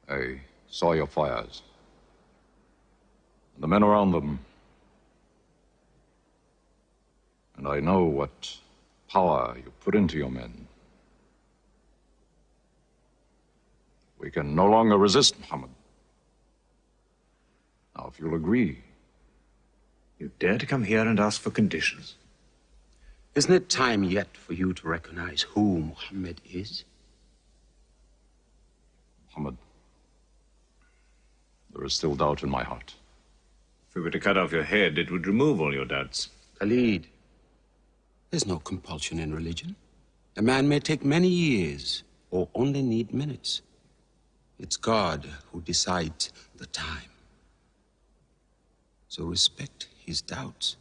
I saw your fires. The men around them. And I know what power you put into your men. We can no longer resist Muhammad. Now, if you'll agree, you dare to come here and ask for conditions. Isn't it time yet for you to recognize who Muhammad is? Muhammad, there is still doubt in my heart. If we were to cut off your head, it would remove all your doubts. Khalid, there's no compulsion in religion. A man may take many years or only need minutes. It's God who decides the time. So respect his doubts.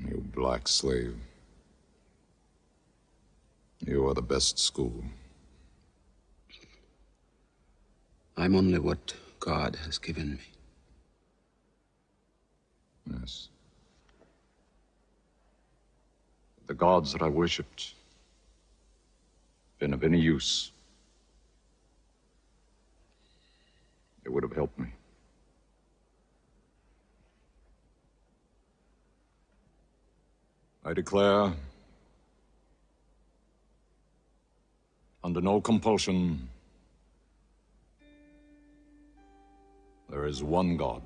You black slave. You are the best school. I'm only what God has given me. Yes. If the gods that I worshipped been of any use, it would have helped me. I declare, under no compulsion, there is one God.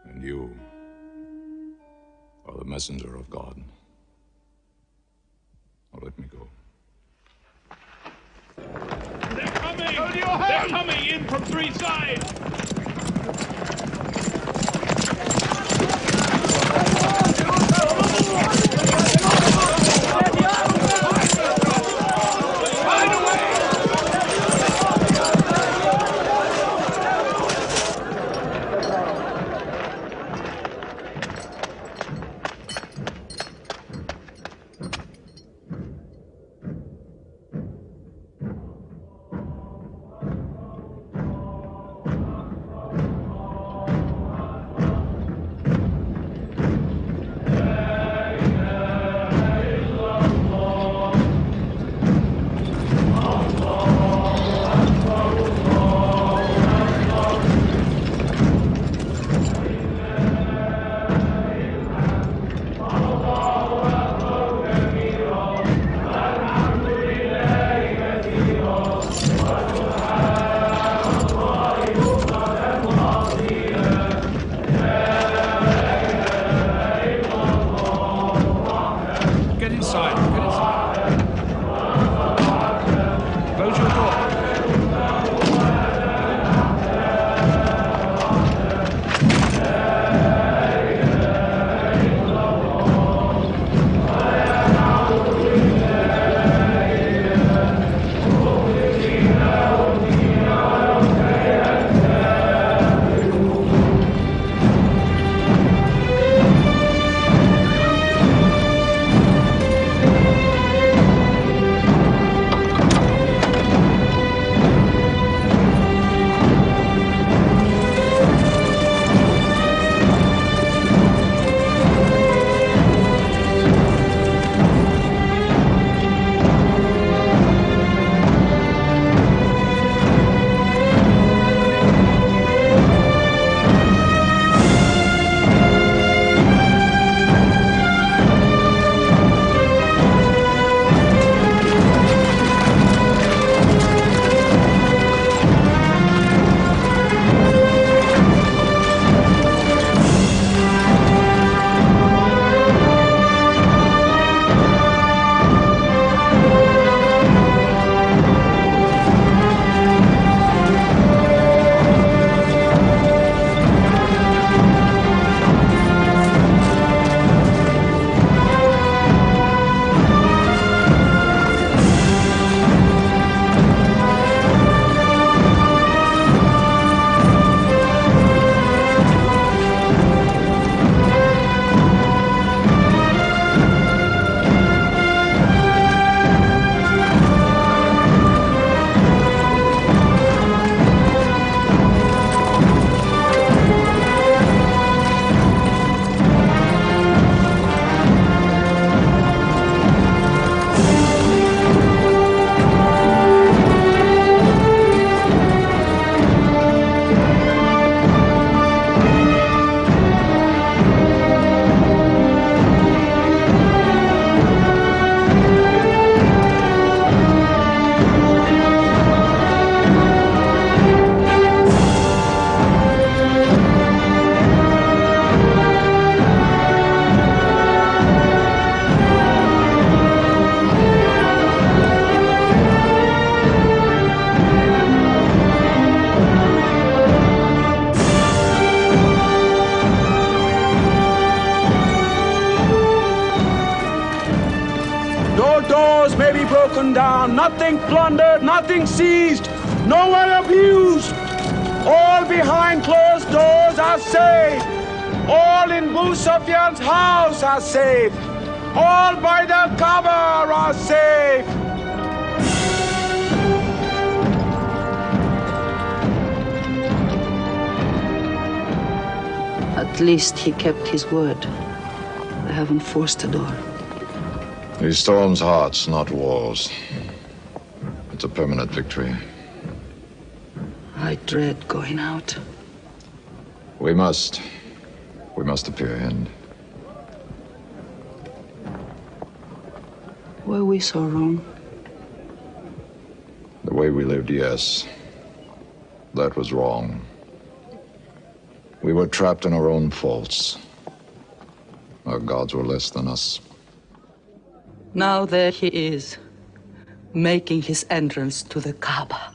And you are the messenger of God. Now let me go. They're coming! They're coming in from three sides! burned down, nothing plundered, nothing seized, no one abused. All behind closed doors are safe. All in Abu Sufyan's house are safe. All by the Kaaba are safe. At least he kept his word. I haven't forced the door. He storms hearts, not walls. It's a permanent victory. I dread going out. We must appear and Were we so wrong? the way we lived, yes. That was wrong. We were trapped in our own faults. Our gods were less than us. Now there he is, making his entrance to the Kaaba.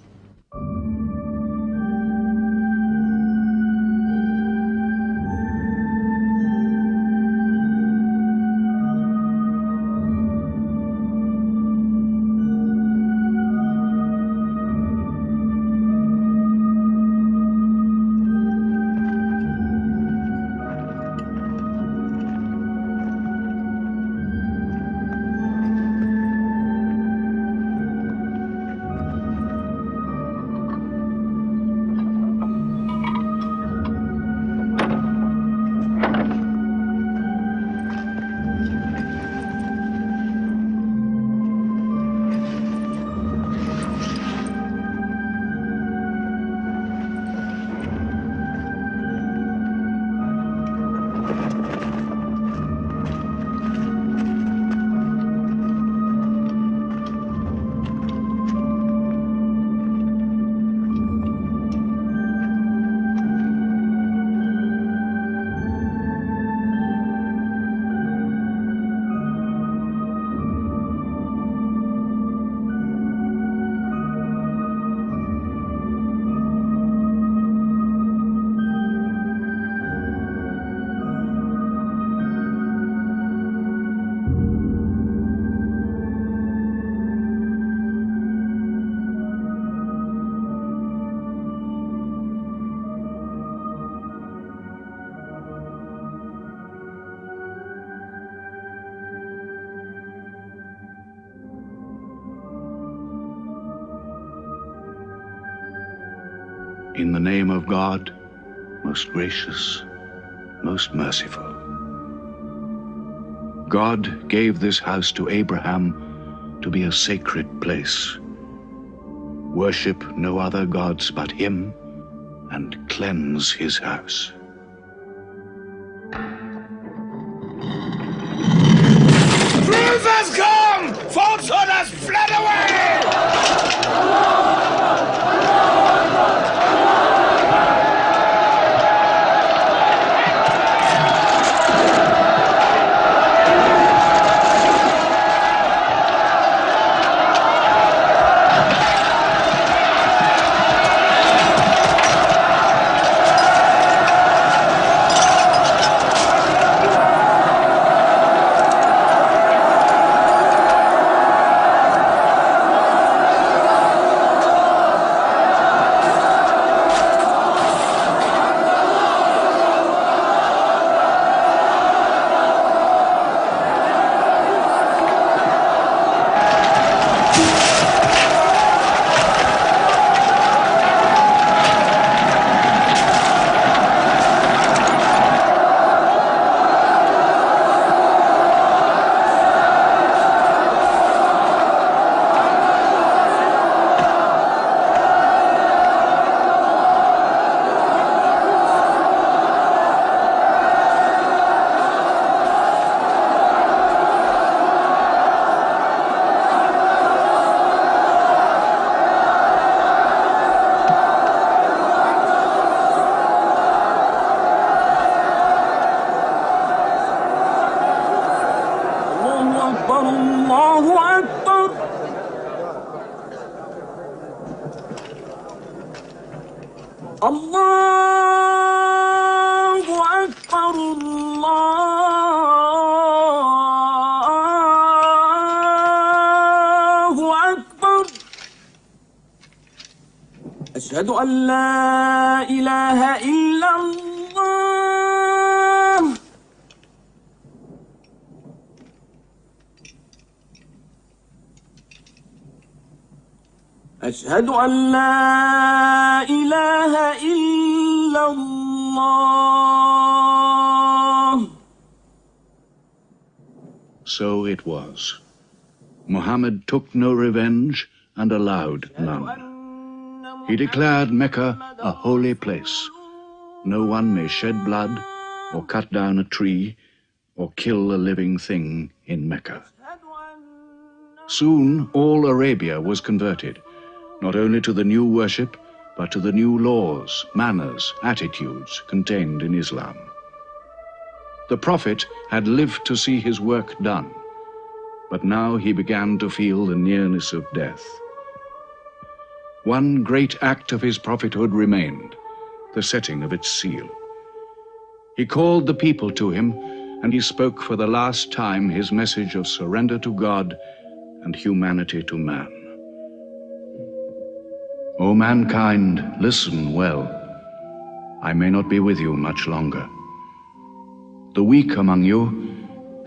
In the name of God, most gracious, most merciful. God gave this house to Abraham to be a sacred place. Worship no other gods but him and cleanse his house. Truth has come! Falsehood has fled away! أشهد أن لا إله إلا الله أشهد أن لا إله إلا الله. So it was. Muhammad took no revenge and allowed none. He declared Mecca a holy place. No one may shed blood, or cut down a tree, or kill a living thing in Mecca. Soon all Arabia was converted, not only to the new worship, but to the new laws, manners, attitudes contained in Islam. The Prophet had lived to see his work done, but now he began to feel the nearness of death. One great act of his prophethood remained, the setting of its seal. He called the people to him, and he spoke for the last time his message of surrender to God and humanity to man. O mankind, listen well. I may not be with you much longer. The weak among you,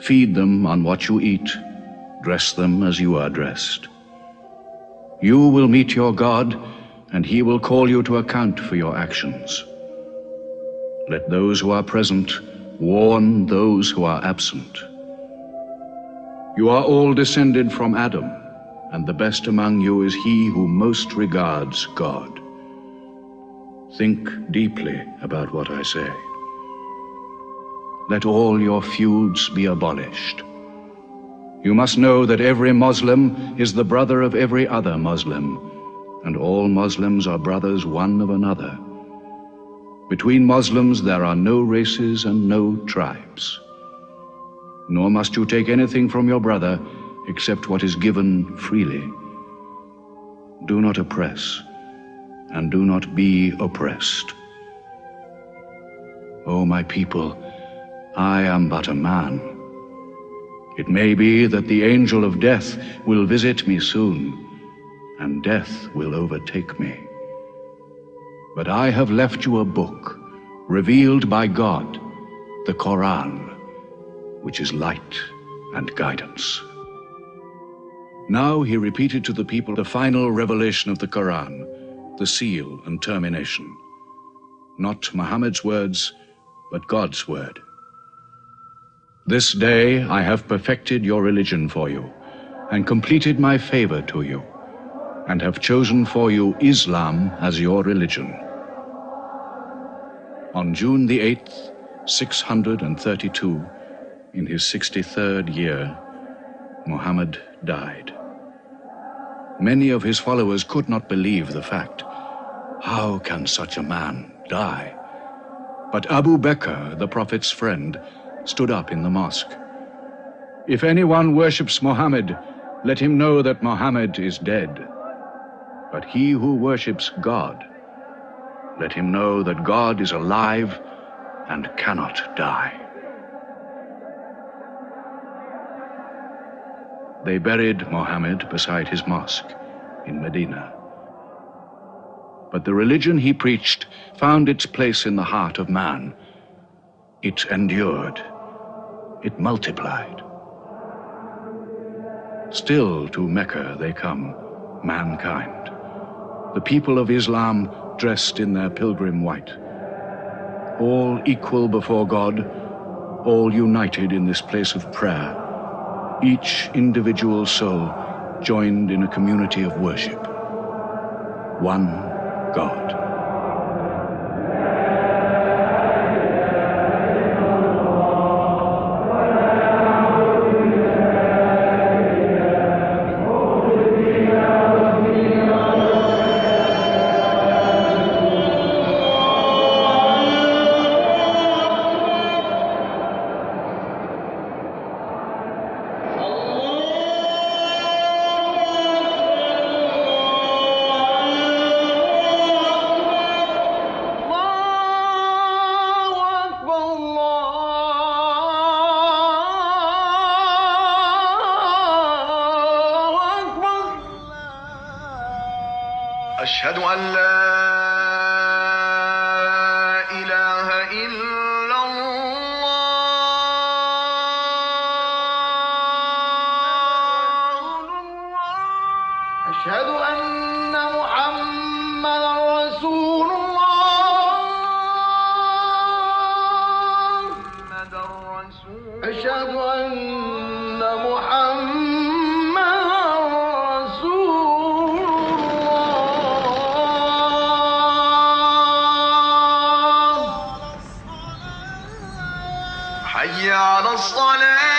feed them on what you eat, dress them as you are dressed. You will meet your God, and he will call you to account for your actions. Let those who are present warn those who are absent. You are all descended from Adam, and the best among you is he who most regards God. Think deeply about what I say. Let all your feuds be abolished. You must know that every Muslim is the brother of every other Muslim, and all Muslims are brothers one of another. Between Muslims there are no races and no tribes. Nor must you take anything from your brother except what is given freely. Do not oppress, and do not be oppressed. O my people, I am but a man. It may be that the angel of death will visit me soon, and death will overtake me. But I have left you a book, revealed by God, the Quran, which is light and guidance. Now he repeated to the people the final revelation of the Quran, the seal and termination. Not Muhammad's words, but God's word. This day I have perfected your religion for you, and completed my favor to you, and have chosen for you Islam as your religion. On June the 8th, 632, in his 63rd year, Muhammad died. Many of his followers could not believe the fact. How can such a man die? But Abu Bakr, the Prophet's friend, stood up in the mosque. If anyone worships Muhammad, let him know that Muhammad is dead. But he who worships God, let him know that God is alive and cannot die. They buried Muhammad beside his mosque in Medina. But the religion he preached found its place in the heart of man. It endured. It multiplied. Still to Mecca they come, mankind. The people of Islam dressed in their pilgrim white. All equal before God, all united in this place of prayer. Each individual soul joined in a community of worship. One God. أشهد أن لا على الصلاة